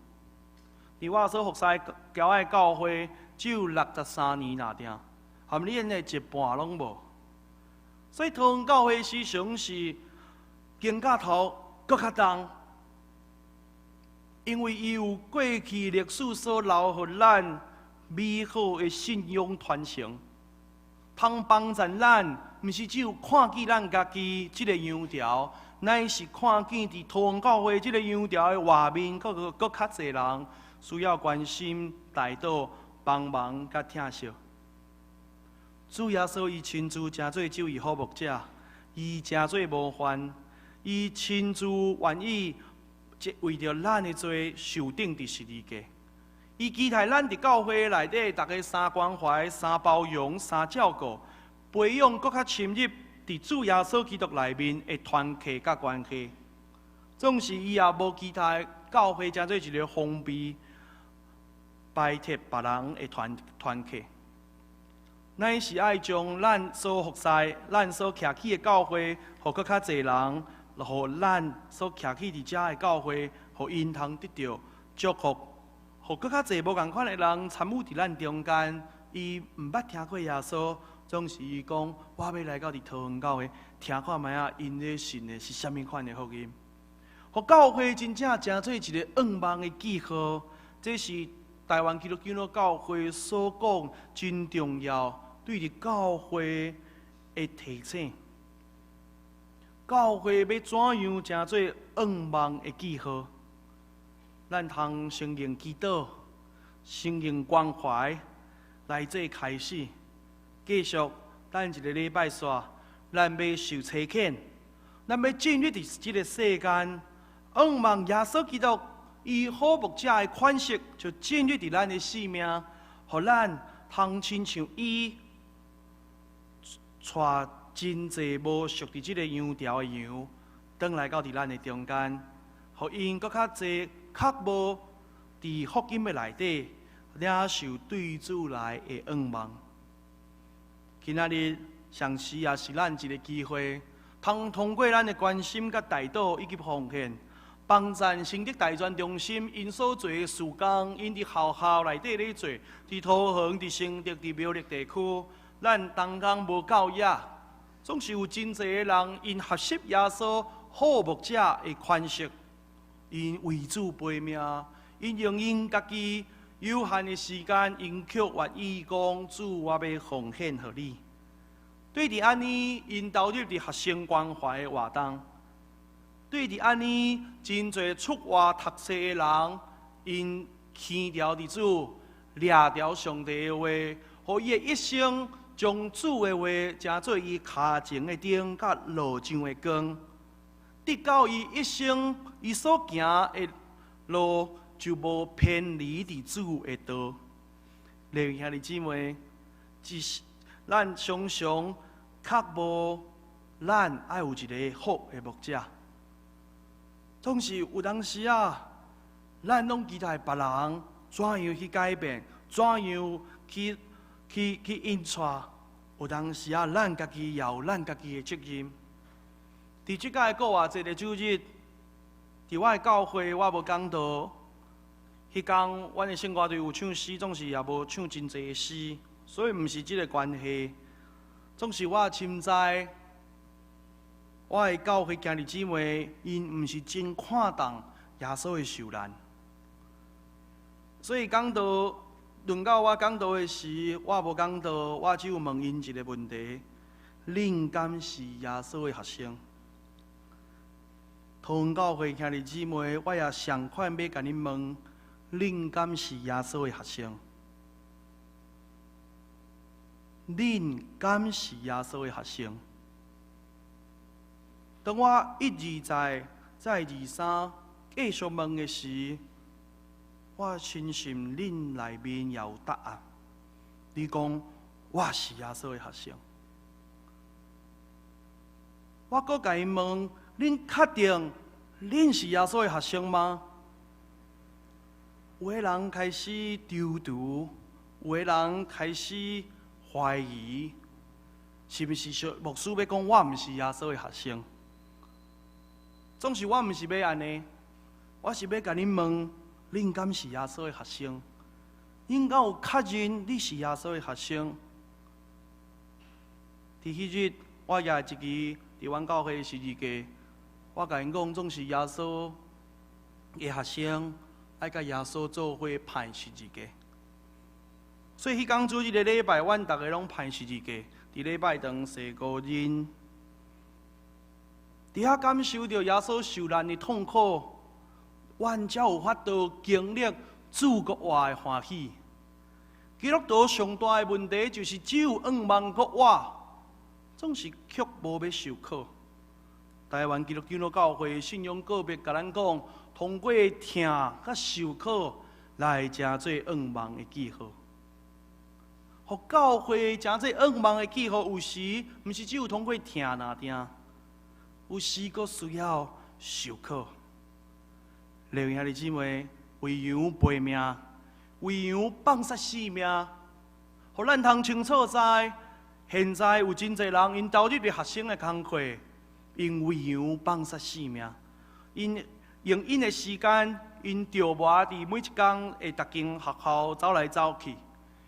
伫我所服侍教会教会只有63年那定，含恁的一半拢无。所以桃园教会时常是经甲头搁较重。因为伊有过去历史所留予咱美好的信仰传承，通帮助咱，毋是只有看见咱家己即个羊条，乃是看见伫桃园教会即个羊条的外面，搁较侪人需要关心、带导、帮忙甲疼惜。主耶稣伊亲自成做这位好牧者，伊成做模范，伊亲自愿意为着咱的罪受定伫十字架。伊期待咱伫教会内底，大家三关怀、三包容、三照顾，培养搁较深入伫主耶稣基督内面的团契甲关系。总是伊也无期待教会成做一个封闭、摆脱别人的团契，乃是爱将咱所服侍、咱所徛起的教会，互搁较侪人，互咱所徛起伫遮的教会，互因通得到祝福，互搁较侪无共款的人参与伫咱中间。伊毋捌听过耶稣，总是伊讲：我要来到伫桃园教会，听看卖啊，因咧信的是啥物款的福音。互教会真正成做一个愿望的记号，这是台湾基督教会所讲真重要，对伫教会的提醒。教会要怎样成做愿望的记号？咱通承认祈祷，承认关怀，来这开始，继续等一个礼拜煞，咱要受差遣，咱要进入伫这个世间。愿望耶稣基督以好牧者的款式，就进入伫咱的生命，互咱通亲像伊，带真济无属伫这个羊条的羊，转来到伫咱的中间，互因搁较济较无伫福音的内底领受对主来的愿望。今仔日上时也是咱一个机会，通过咱的关心、甲代祷以及奉献。帮赞圣德大专中心因所做的事工，因伫校内底咧做，伫桃园、伫承德、伫苗栗地区，咱同工无够野，总是有真济个人因学习耶稣好牧者的款式，因为主陪命，因用因家己有限的时间，因却愿意讲主，我要奉献予你。对伫安尼，因投入伫学生关怀的活动。对伫安尼真侪出外读书的人，因牵条伫主，掠条上帝的话，互伊的一生将主的话成做伊脚前的灯，甲路上的光，直到伊一生伊所行的路就无偏离伫主的道。弟兄姊妹，咱常常较无，咱爱有一个好的牧者。总是有当时啊，咱拢期待别人怎样去改变，怎样去引带。有当时啊，咱家己也有咱家己的责任。伫即届过偌济个主日，伫我的教会我无讲道。迄天，阮的圣歌队有唱诗，总是也无唱真济个诗，所以毋是即个关系。总是我深知。我的教会兄弟姊妹，因毋是真看重耶稣的受难，所以讲到轮到我讲道的时，我无讲道，我只有问因一个问题：恁敢是耶稣的学生？桃园教会兄弟姊妹，我也上快要甲恁问：恁敢是耶稣的学生？恁敢是耶稣的学生？当我一而再、再而三继续问的时，我深信恁内面也有答案。你讲我是耶稣的学生，我搁甲伊问：恁确定恁是耶稣的学生吗？有个人开始丢毒，有个人开始怀疑，是不是牧师要讲我毋是耶稣的学生？总是我毋是要安尼，我是要甲恁问：恁敢是耶稣的学生？恁敢有确认你是耶稣的学生？伫迄日，我举一支伫阮教会的十字架，我甲因讲，总是耶稣的学生爱甲耶稣做伙派十字架。所以迄天主日的礼拜，阮逐个拢派十字架，伫礼拜堂洗五人。伫遐感受到耶稣受难的痛苦，阮才有法度经历主国活的欢喜。基督徒上大的问题就是只有愿望国活，总是却无要受苦。台湾基督教教会信仰个别，甲咱讲，通过听甲受苦来成做愿望的记号。互教会成做愿望的记号，有时毋是只有通过听拿听，有时阁需要受苦。弟兄姊妹，为羊赔命，为羊放杀性命，互咱通清楚知，现在有真侪人因投入伫学生的工课，因为羊放杀性命，因用因的时间，因着磨伫每一天会逐间学校走来走去，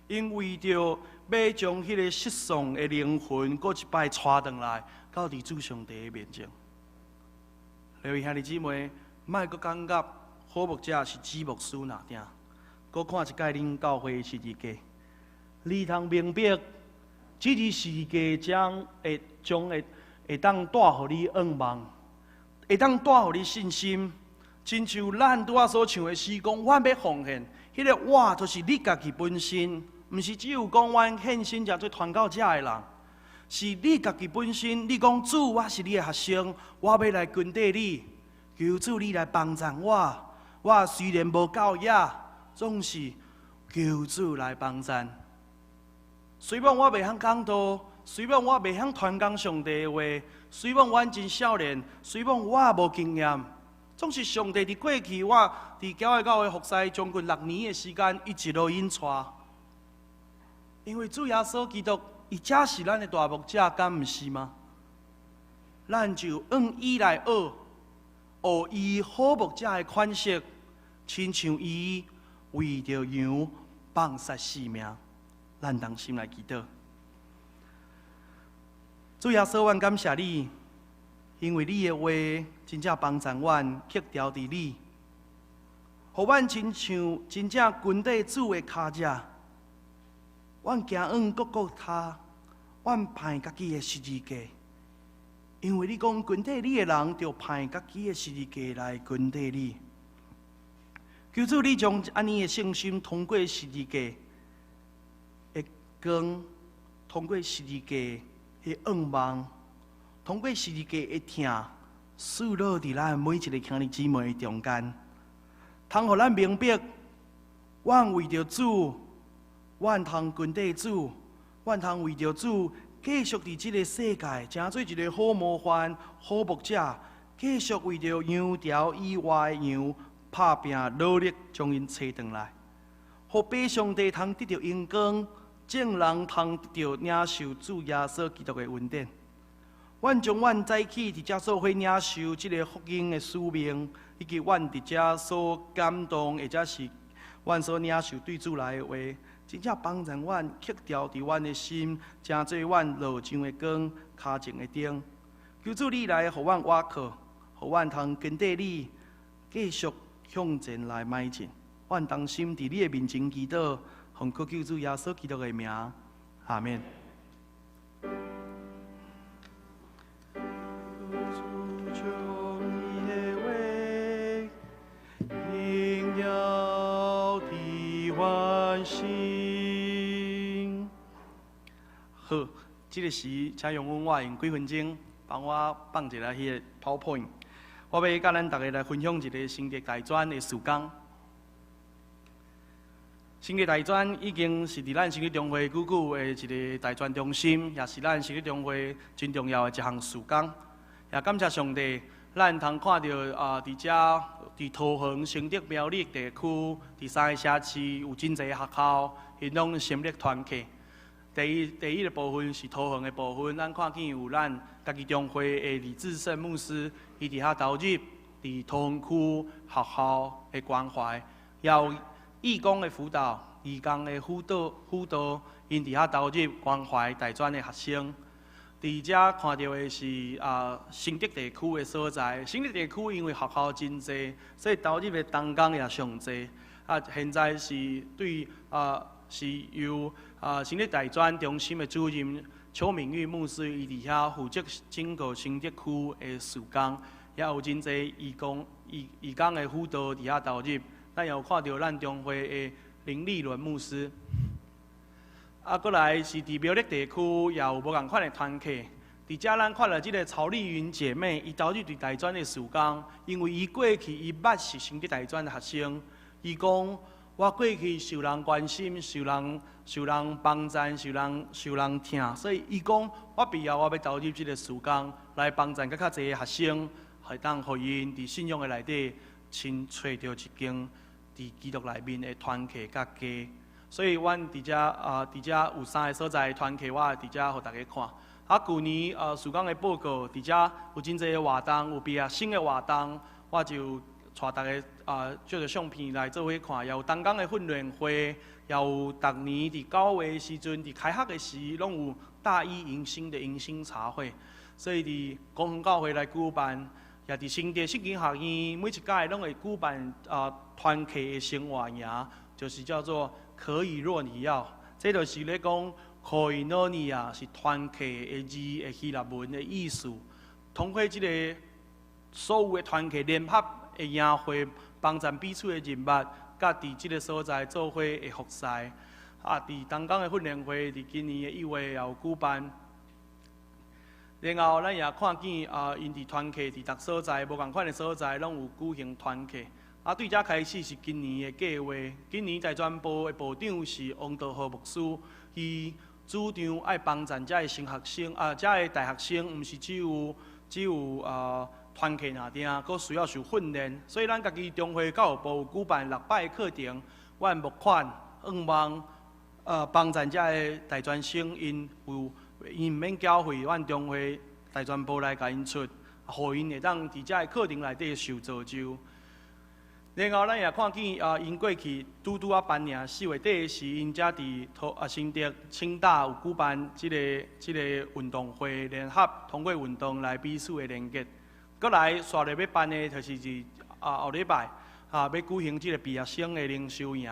因为着要将迄个失丧的灵魂，搁一摆带转来，到伫主上帝的面前。各位兄弟姊妹，莫阁感觉好牧者是指牧师哪定，阁看一届恁教会十字架，你通明白，这日十字架将会当带互你愿望，会当带互你信心。亲像咱拄仔所唱的诗，讲阮要奉献，迄个我就是你家己本身，毋是只有讲阮献身才做传教者的人，是你家己本身。你讲主，我是你的学生，我要来跟缀你，求主你来帮助我。我虽然无教野，总是求主来帮助。虽然我袂晓讲道，虽然我袂晓传讲上帝的话，虽然我真少年，虽然我无经验。总是上帝伫过去，我伫教会教会服侍将近6年的时间，一直都引带。因为主耶稣基督，伊才是咱的大牧者，敢毋是吗？咱就按伊来学伊好牧者的款式，亲像伊为着羊放杀性命。咱同心来祈祷。主耶稣，阮感谢你。因为你的话真正帮助阮，刻条伫你，互阮亲像真正军队主的脚者，阮行往各国他，阮派家己的十字架。因为你讲军队你的人，就派家己的十字架来军队你。求主你将安尼的信心，通过十字架的光，通过十字架的愿望。通过十字架的听，输落伫咱每一个兄弟姊妹中间，通互咱明白，阮为着主，阮通跟缀主，阮通为着主，继续伫这个世界，成做一个好模范、好牧者，继续为着羊条以外的羊拍拼努力，将因找回来，互百上帝通得到荣光，众人通得到领受主耶稣基督的恩典。阮将阮早起伫遮所会领受即个福音的使命，以及阮伫遮所感动，或者是阮所领受对主来的话，真正帮助阮刻条伫阮的心，成做阮路上的光，脚前的灯。求主你来，互阮倚靠，互阮通跟缀你，继续向前来迈进。阮同心伫你的面前祈祷，奉靠救主耶稣基督的名，阿免。好，这个时，请用我用几分钟帮我放一个迄个 PowerPoint。我要甲咱大家来分享一个成绩大专的事工。成绩大专已经是伫咱成绩中会久久的一个大专中心，也是咱成绩中会真重要的一项事工。也感谢上帝，咱通看到伫遮伫桃园成绩苗栗地区，伫3个社区有真侪学校，因拢成立团契。第一个部分是桃园的部分，咱看见有咱家己中会的李志胜牧师，伊伫遐投入伫桃园区学校的关怀，也有义工的辅导、义工的辅导，因伫遐投入关怀大专的学生。伫遮看到的是新竹地区的所在，新竹地区因为学校真济，所以投入的同工也上济。现在是对是由新竹大专中心的主任邱明玉牧师，伊伫遐负责整个新竹区的事工，也有真济义工的辅导伫遐投入。咱也有看到咱中会的林立伦牧师。过来是伫苗栗地区也有无共款的团契，伫遮咱看到即个曹丽云姐妹，伊投入伫大专的事工，因为伊过去伊捌是成绩大专的学生，伊讲我过去受人关心、受人帮赞、受人疼，所以伊讲我必要投入即个事工，来帮赞较侪的学生，会当互因伫信仰的内底，亲找到一间伫基督内面的团契甲家。所以，阮伫遮有3个所在团契，我会伫遮互大家看。去年事工的报告，伫遮有真侪活动，有毕业新的活动，我就带大家照着相片来做伙看。也有同工的训练会，也有逐年伫9月的时阵，伫开学的时，拢有大一迎新的迎新茶会。所以伫公园教会来举办，也伫新店圣经学院，每一届拢会举办团契的生活营，就是叫做可以若你要，这就是咧讲。koinonia 是团契的字的希腊文的意思，通过这个所有的团契联合的营会，帮助彼此的人物，甲伫这个所在做伙的服侍。伫东港的训练会，伫今年的1月也有举办。然后咱也看见因伫团契伫逐所在无共款的所在，拢有举行团契。对遮开始是今年的计划。今年大专部的部长是王道和牧师，伊主张爱帮助遮个新学生遮个大学生，毋是只有团契那定，佫需要受训练。所以咱家己中华教育部有举办6摆课程，阮募款希望帮助遮个大专生，因毋免缴费，阮中华大专部来甲因出，互因会当伫遮个课程内底受造就。然后咱也看见因过去拄办尔4月底时，因遮伫新竹、清大有举办即个运动会，联合通过运动来彼此的连结。搁来续日要办的，就是后礼拜要举行即个毕业生的灵修营。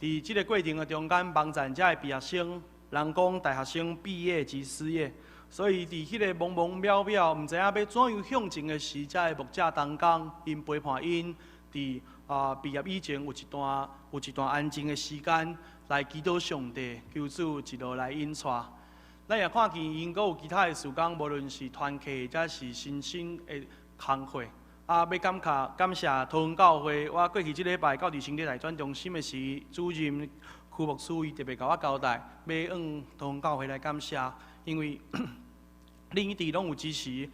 伫即个过程的中间，帮助遮个毕业生，人讲大学生毕业即失业，所以伫迄个茫茫渺渺，毋知影要怎样向前的时，遮个牧者同工，因陪伴因。伫毕业以前有一段安静的时间，来祈祷上帝，求主一路来引带。咱也看见因阁有其他的事工，无论是团契，或者是新生的工会。要感谢桃园教会，我过去即礼拜到伫新竹大专中心的时，主任区牧师伊特别甲我交代，要用桃园教会来感谢，因为另一地拢有支持。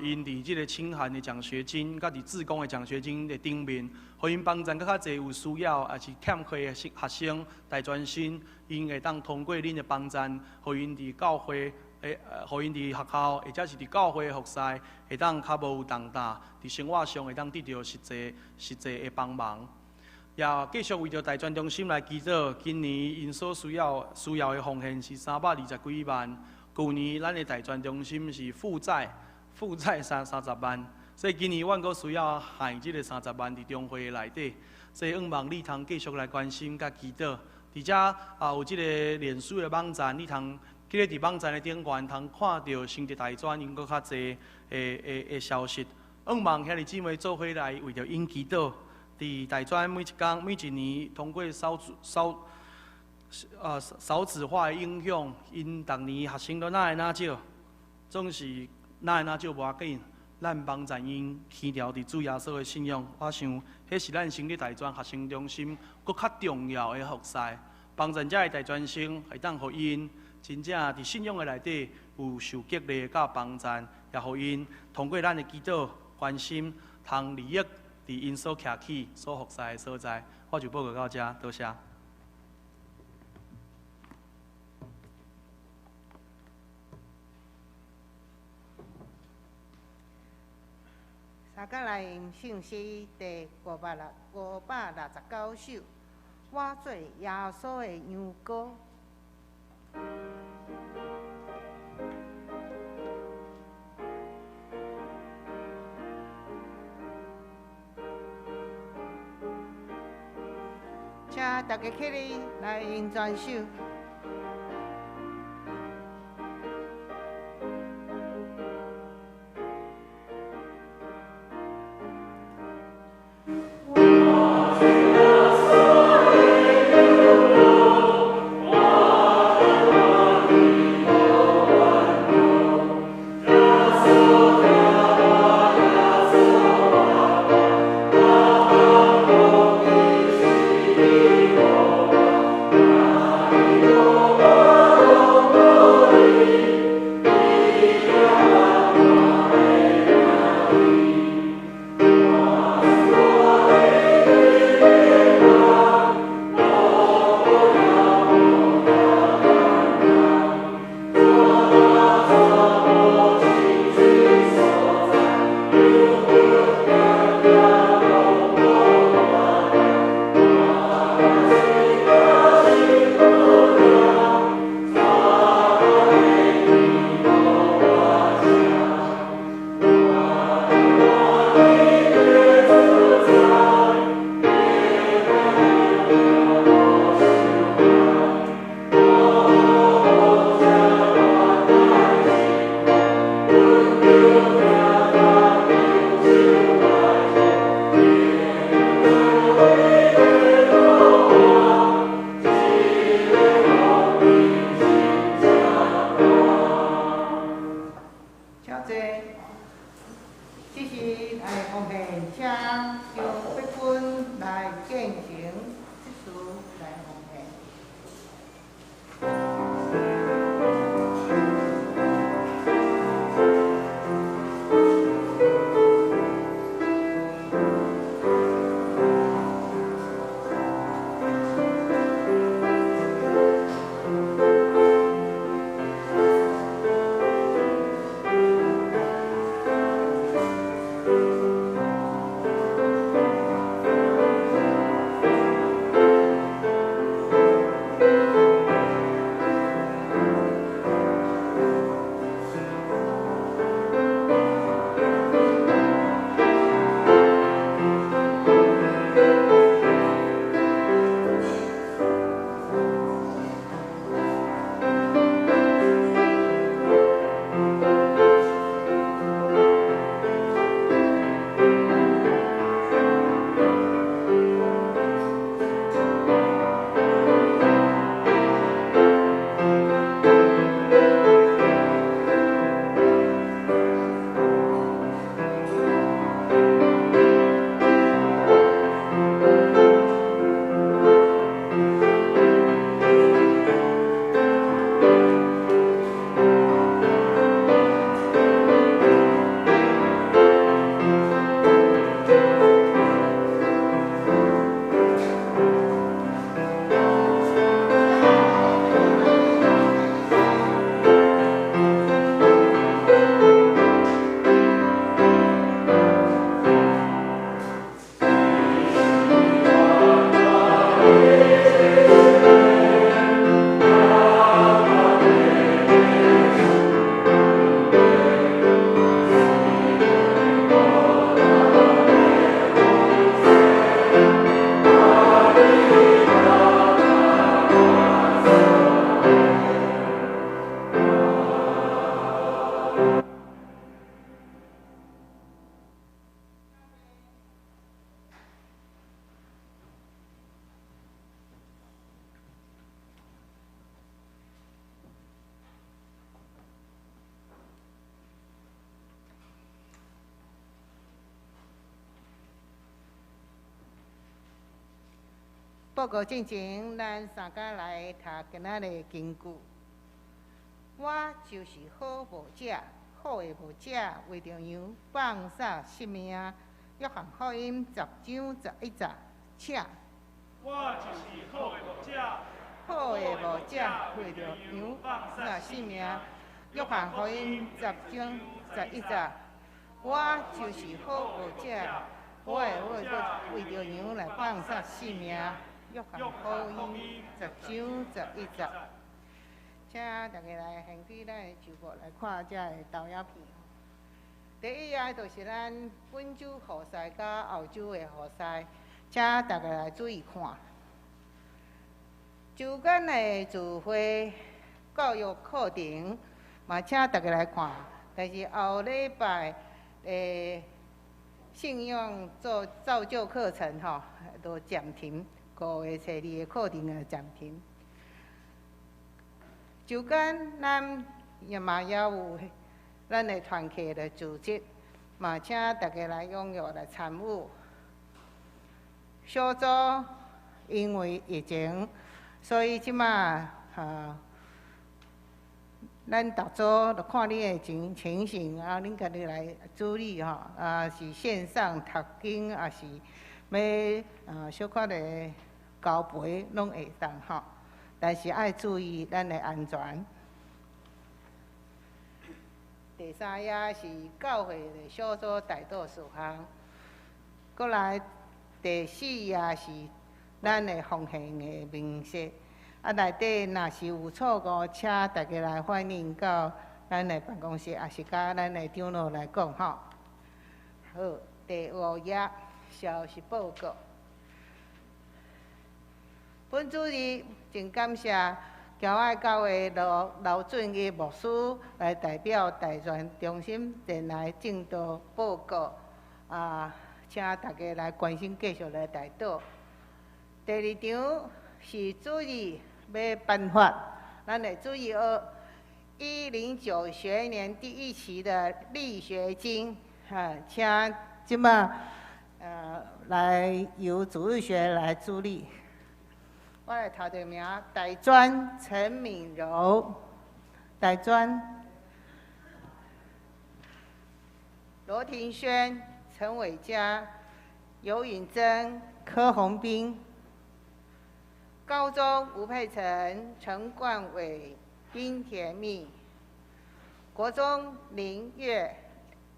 因伫即个清寒的奖学金，甲伫志工的奖学金的顶面，互因帮助较侪有需要，也是欠缺的学生、大专生，因会当通过恁的帮助，互因伫教会互因伫学校，或者是伫教会的服侍，会当较无有重担，伫生活上会当得到实际的帮忙。也继续为着大专中心来祈祷，今年因所需要的奉献是320几万，旧年咱的大专中心是负债30万，所以今年阮阁需要还即个30万伫中会内底，所以希望你通继续来关心甲祈祷。伫遮有即个脸书的网站，你通记得伫网站的顶端通看到新竹大专因阁较侪的消息。希望兄弟姊妹做伙来为着因祈祷。伫大专每一年通过少子化的影响，因逐年学生都哪会哪少，总是。哪会哪少无要紧，咱帮助因牵调伫主耶稣的信仰。我想，迄是咱新竹大专学生中心搁较重要的服侍，帮助遮个大专生会当互因真正伫信仰的内底有受激励甲帮助，也互因通过咱的祈祷关心，通利益伫因所徛起、所服侍的所在。我就报告到遮，多谢。三甲内因信息第569首，我做耶稣的羊羔。请大家起立来因全首。这时来奉献，请由北军来进行这事来奉献。报告进前，咱三家来读今仔日经句。我就是好牧者，好的牧者为着羊放撒性命。约翰福音10章11节，请。我就是好的牧者，好的牧者为着羊放撒性命。约翰福音10章11节，我就是好牧者，我会为着羊来放撒性命。约翰福音10章11节，请大家来行起咱的手步来看这个豆芽片。第一个就是咱本州河西甲后州的河西，请大家来注意看。周间的聚会教育课程，嘛请大家来看。但是后礼拜信仰造就课程吼，都暂停。5月初2的课程也暂停。周间咱也有咱的团契的组织，嘛请大家来踊跃来参与。小组因为疫情，所以即马咱逐组就看你的情形，恁家己来处理吼。是线上读经，也是要小可的交陪，拢会当吼。但是爱注意咱的安全。第三页是教会的小组代祷事项，过来第4页是咱的奉献的名册。内底若是有错误，请大家来反映到咱的办公室，也是甲咱的长老来讲吼。好，第5页消息报告。本主日真感谢骄爱教会刘俊义牧师来代表台全中心前来正道报告，请大家来关心继续来代祷。第2场是主日要颁发咱的主日学109学年第1期的力学经，请即马来由主日学来助力。我来头条名：大专陈敏柔，大专。罗庭轩、陈伟嘉、尤允珍、柯宏斌。高中吴佩岑、陈冠伟、丁甜蜜。国中林月、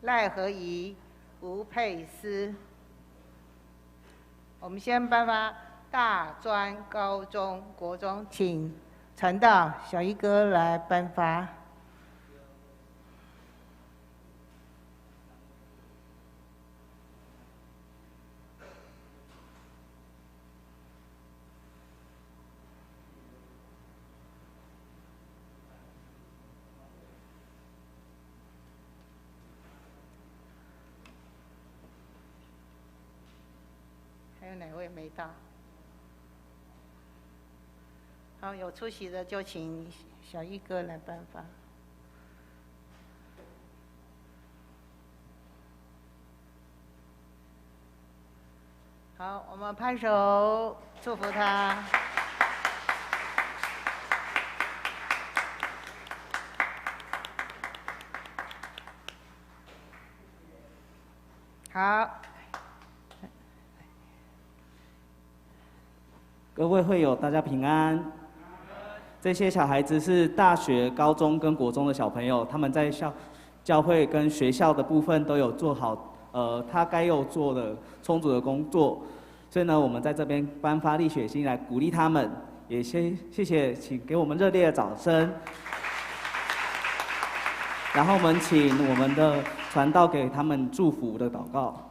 赖和怡、吴佩斯。我们先颁发大专、高中、国中，请传道小一哥来颁发。还有哪位没到？好，有出席的就请小一哥来颁发。好，我们拍手祝福他。好。各位会友，大家平安。这些小孩子是大学、高中跟国中的小朋友，他们在教会跟学校的部分都有做好他该有做的充足的工作，所以呢，我们在这边颁发力血薪来鼓励他们，也谢谢，请给我们热烈的掌声。然后我们请我们的传道给他们祝福的祷告。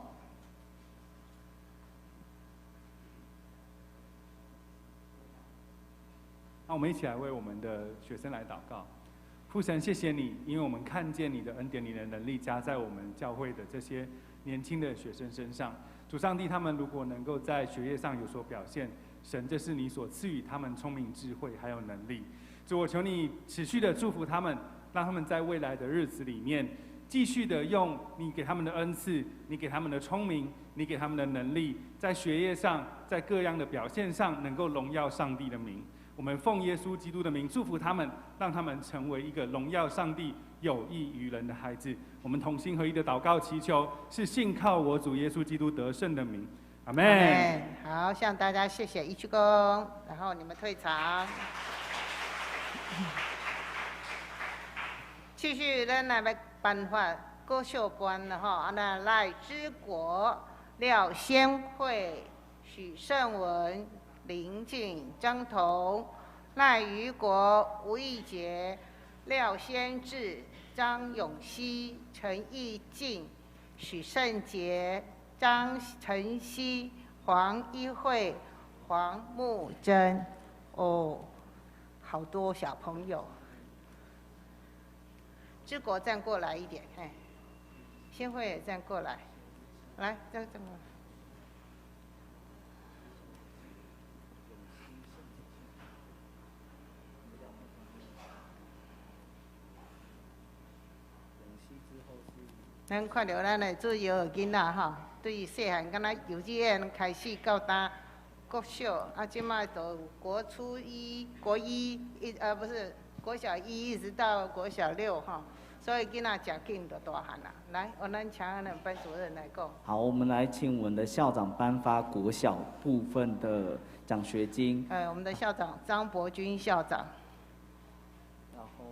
那我们一起来为我们的学生来祷告。父神，谢谢你，因为我们看见你的恩典、你的能力加在我们教会的这些年轻的学生身上。主上帝，他们如果能够在学业上有所表现，神，这是你所赐予他们聪明、智慧还有能力。主，我求你持续的祝福他们，让他们在未来的日子里面，继续的用你给他们的恩赐，你给他们的聪明，你给他们的能力，在学业上，在各样的表现上，能够荣耀上帝的名。我们奉耶稣基督的名祝福他们，让他们成为一个荣耀上帝、有益于人的孩子。我们同心合一的祷告祈求，是信靠我主耶稣基督得胜的名。阿们。好，向大家谢谢一鞠躬，然后你们退场。继续，咱来颁发歌秀班了哈，那赖之国、廖先慧、许胜文、林静、张彤、赖于国、吴义杰、廖先志、张永熙、陈义静、许胜杰、张晨曦、黄一慧、黄木珍。哦，好多小朋友。之国站过来一点，哎，先慧也站过来，来，站过来。咱看到咱的主要囡仔吼，对细汉敢若幼稚园开始到达国小，啊，即摆都国初一、国一不是国小一一直到国小6哈，所以囡仔真紧就大汉啦。来，我咱请咱的班主任来讲。好，我们来请我们的校长颁发国小部分的奖学金。我们的校长张伯钧校长。然后。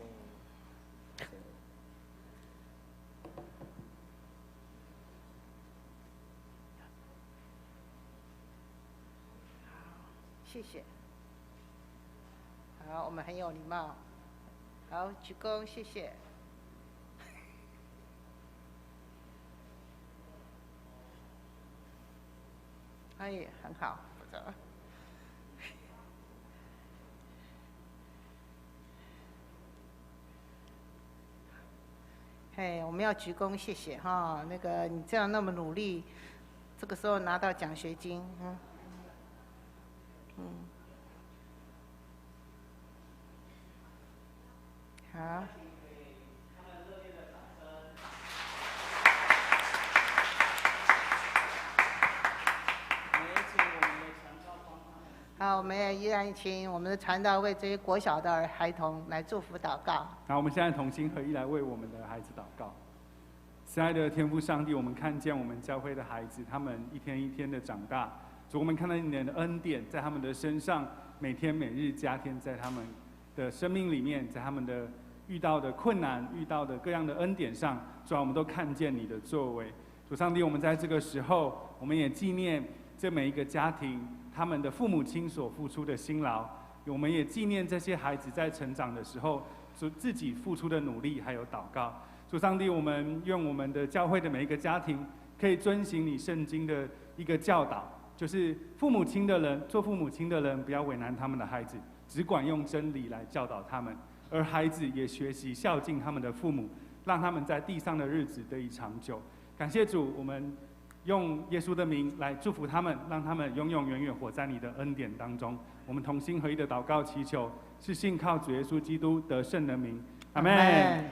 谢谢。好，我们很有礼貌。好，鞠躬，谢谢。哎，很好，不错。嘿，我们要鞠躬，谢谢哈。那个你这样那么努力，这个时候拿到奖学金，好。来请我们的传道为这些国小的孩童来祝福祷告。好，我们现在同心合一来为我们的孩子祷告。慈爱的天父上帝，我们看见我们教会的孩子，他们一天一天的长大。主，我们看到你的恩典在他们的身上，每天每日加添在他们的生命里面，在他们的遇到的困难、遇到的各样的恩典上，主啊，我们都看见你的作为。主上帝，我们在这个时候，我们也纪念这每一个家庭他们的父母亲所付出的辛劳，我们也纪念这些孩子在成长的时候自己付出的努力还有祷告。主上帝，我们愿我们的教会的每一个家庭可以遵行你圣经的一个教导，就是做父母亲的人不要为难他们的孩子，只管用真理来教导他们，而孩子也学习孝敬他们的父母，让他们在地上的日子得以长久。感谢主，我们用耶稣的名来祝福他们，让他们永永远远活在你的恩典当中。我们同心合一的祷告祈求，是信靠主耶稣基督得胜的名，阿们。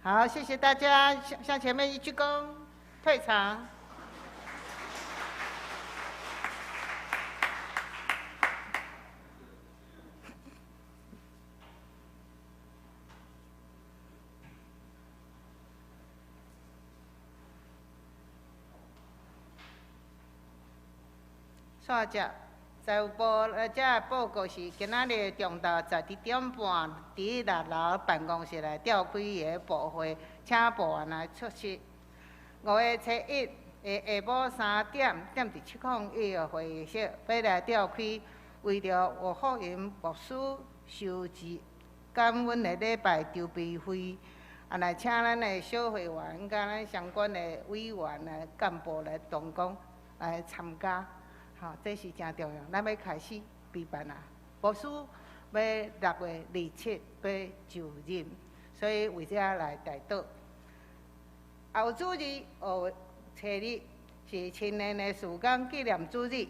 好，谢谢大家，向前面一鞠躬，退场。煞只财务部这报告是今仔日中昼12点半，伫6楼办公室内召开个部会，请部员来出席。5月7日下晡3点，伫701个会议室，要来召开为着活福音牧师收集感恩的礼拜筹备会，来请咱的小会员甲咱相关的委员来干部来同工来参加。这是真重要，咱要开始备办啊！牧师要6月27要就任，所以为这来代祷。后主日5月7日是青年的事工纪念主日，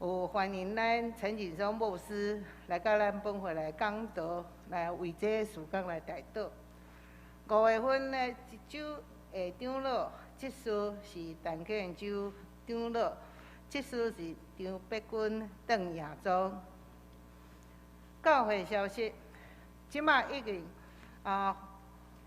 有欢迎咱陈景松牧师来到咱本会来讲道，来为这事工来代祷。5月份的一周的长老，这次是陈建州长老。这次是张伯君、邓亚洲。教会消息，即马已经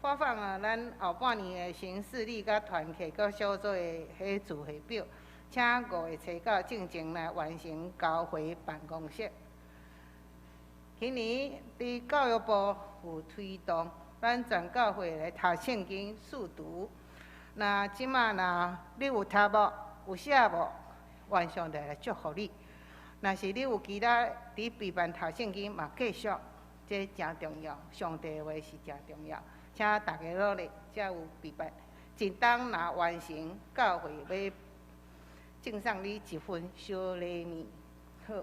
发放了咱后半年的行事历、甲团契、甲小组的迄自序表，请5月初9进前来完成交回办公室。今年伫教育部有推动咱全教会来读圣经速读，那即马你有读无？有写无？愿上帝来祝福你。若是你有其他伫备办读圣经，嘛继续，这真重要。上帝的话是真重要，请大家努力，才有备办。一当若完成，教会要赠送你一份小礼物。好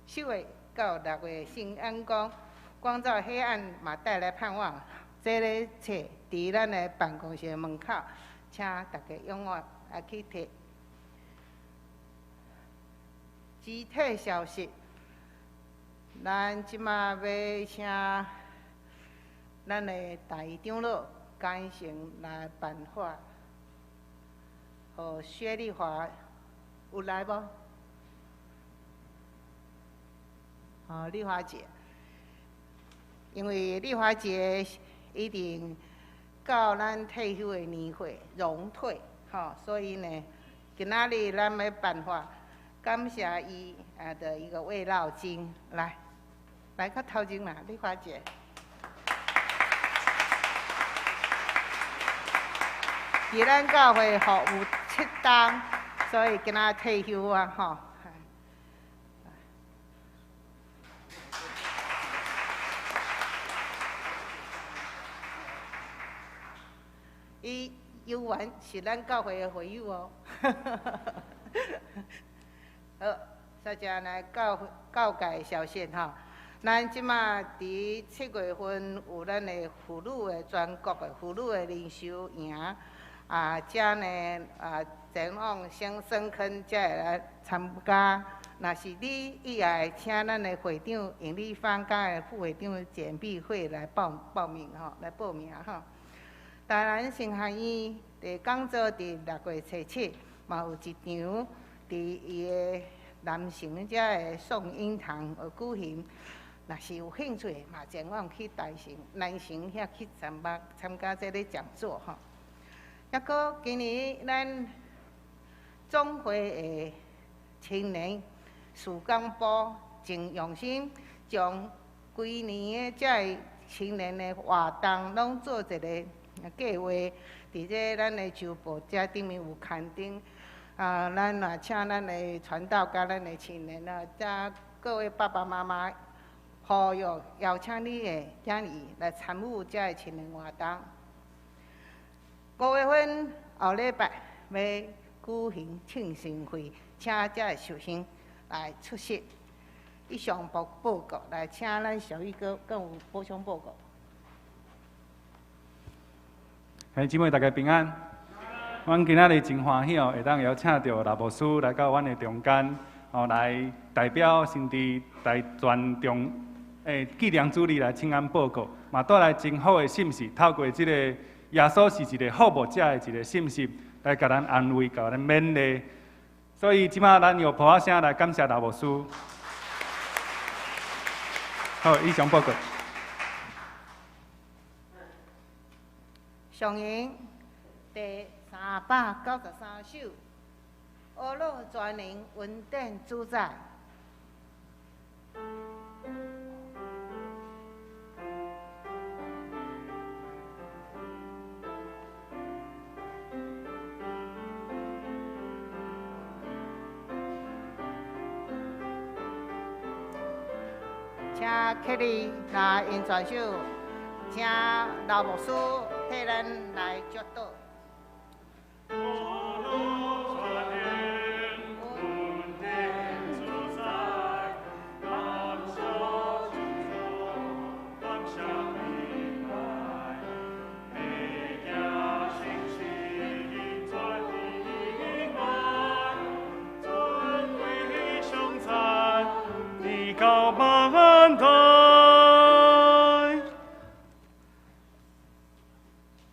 ，7月到6月新安宫光照黑暗嘛带来盼望。这个册伫咱的办公室门口，请大家踊跃来去摕。具体消息，咱即马要请咱的大义长老简成来颁发，薛丽华有来无？丽华姐，因为丽华姐一定到咱退休的年岁荣退，所以呢，今仔日咱要颁发。感谢伊的一个慰劳金，来较头前啦，丽华姐。伫咱教会服务7冬，所以今仔退休啊，伊游玩是咱教会的会友哦。好，大家来教界消息咱即马伫7月份有咱的妇女的全国的妇女的灵修营，遮呢前往先生坑才会来参加。若是你以后请咱的会长杨丽芳甲的副会长简碧慧来报名来报名台南新学院的讲座伫6月7嘛有一场。伫伊的南城遮的颂音堂而举行。若是有兴趣的，嘛前往去南城遐去参加这个讲座吼。抑搁今年咱总会的青年事工部真用心，将规年的遮青年的活动拢做一个计划，伫这咱的周报遮顶面有刊登。咱也请咱的传道甲咱的青年遮各位爸爸妈妈，呼吁邀请你的囝儿来参与遮的青年活动。5月份后礼拜要举行庆生会，请遮的寿星来出席。以上报告，来请咱小玉哥更有补充报告。嘿，姊妹大家平安。阮今仔日真欢喜哦，会当邀请到老牧师来到阮的中间，来代表甚至在全中纪念主日来请安报告，嘛带来真好的信息，透过这个耶稣是一个好牧者的一个信息，来甲咱安慰、甲咱勉励。所以即马咱用普话声来感谢老牧师。好，以上报告。上映第393首《阿罗全能稳定主宰》。请克里来演全首，请老牧师替咱来教导。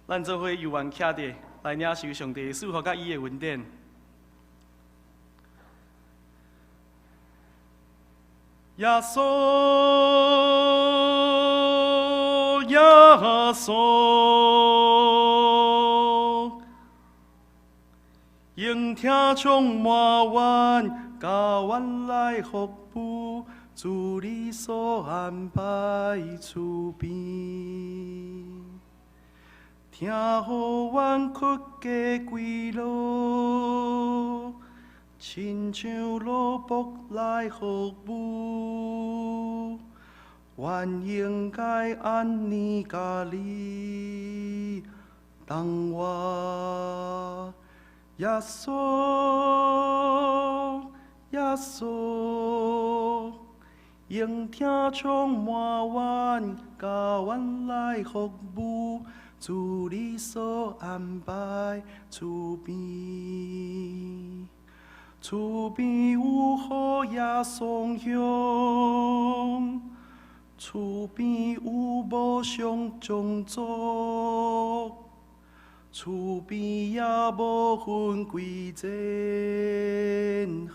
咱做伙游玩徛伫来领受上帝赐福甲伊的恩典。耶稣，耶稣，应听充满阮，甲阮来服务，主你所安排厝边。听互阮屈家归路，亲像奴仆来服务，阮应该安尼甲你同活。耶稣，耶稣，应听充满阮，甲阮来服务。主你所安排厝边，厝边有好野松香，厝边有无上种族，厝边也无分贵贱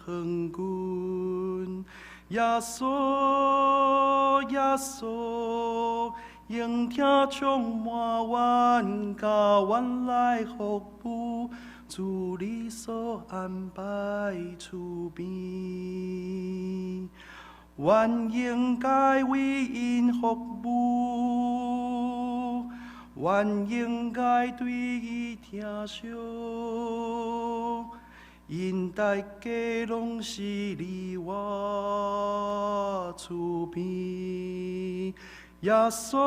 远近。耶稣，耶稣。应听充满阮，甲阮来服务，主你所安排厝边，阮应该为因服务，阮应该对伊听惜，因大家拢是伫我厝边。耶稣，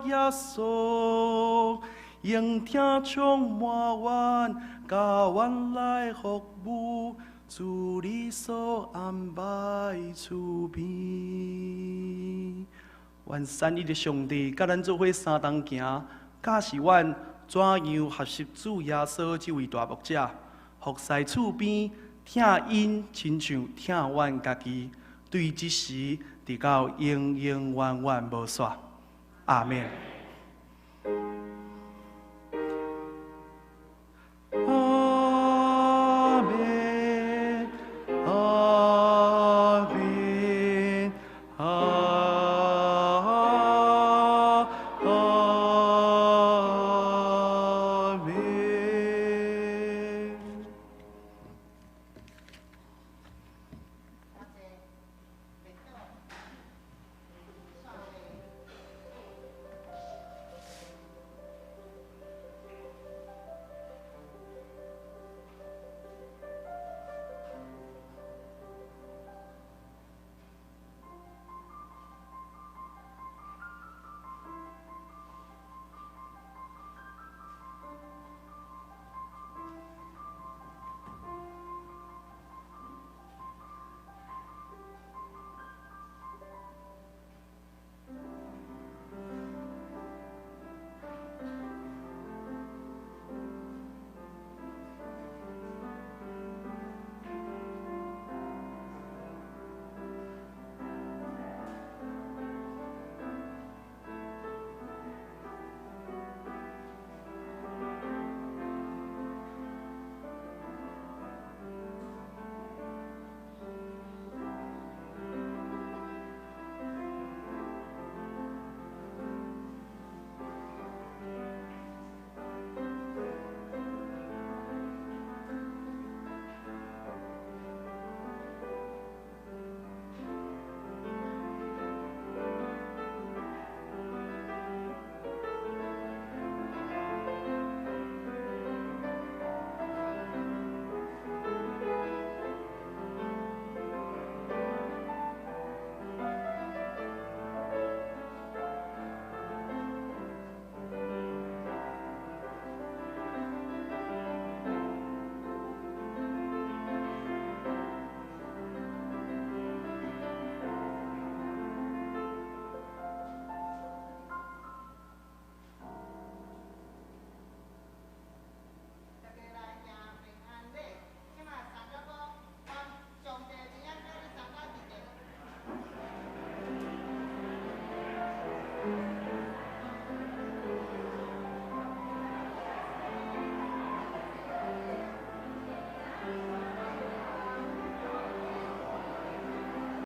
耶稣，应听充满阮，甲阮来服务，主你所安排厝边。愿善意的上帝，甲咱做伙相同行，教示阮怎样合适主耶稣这位大牧者，服侍厝边，听因亲像听阮家己，对即时。直到永永远远无煞，阿免。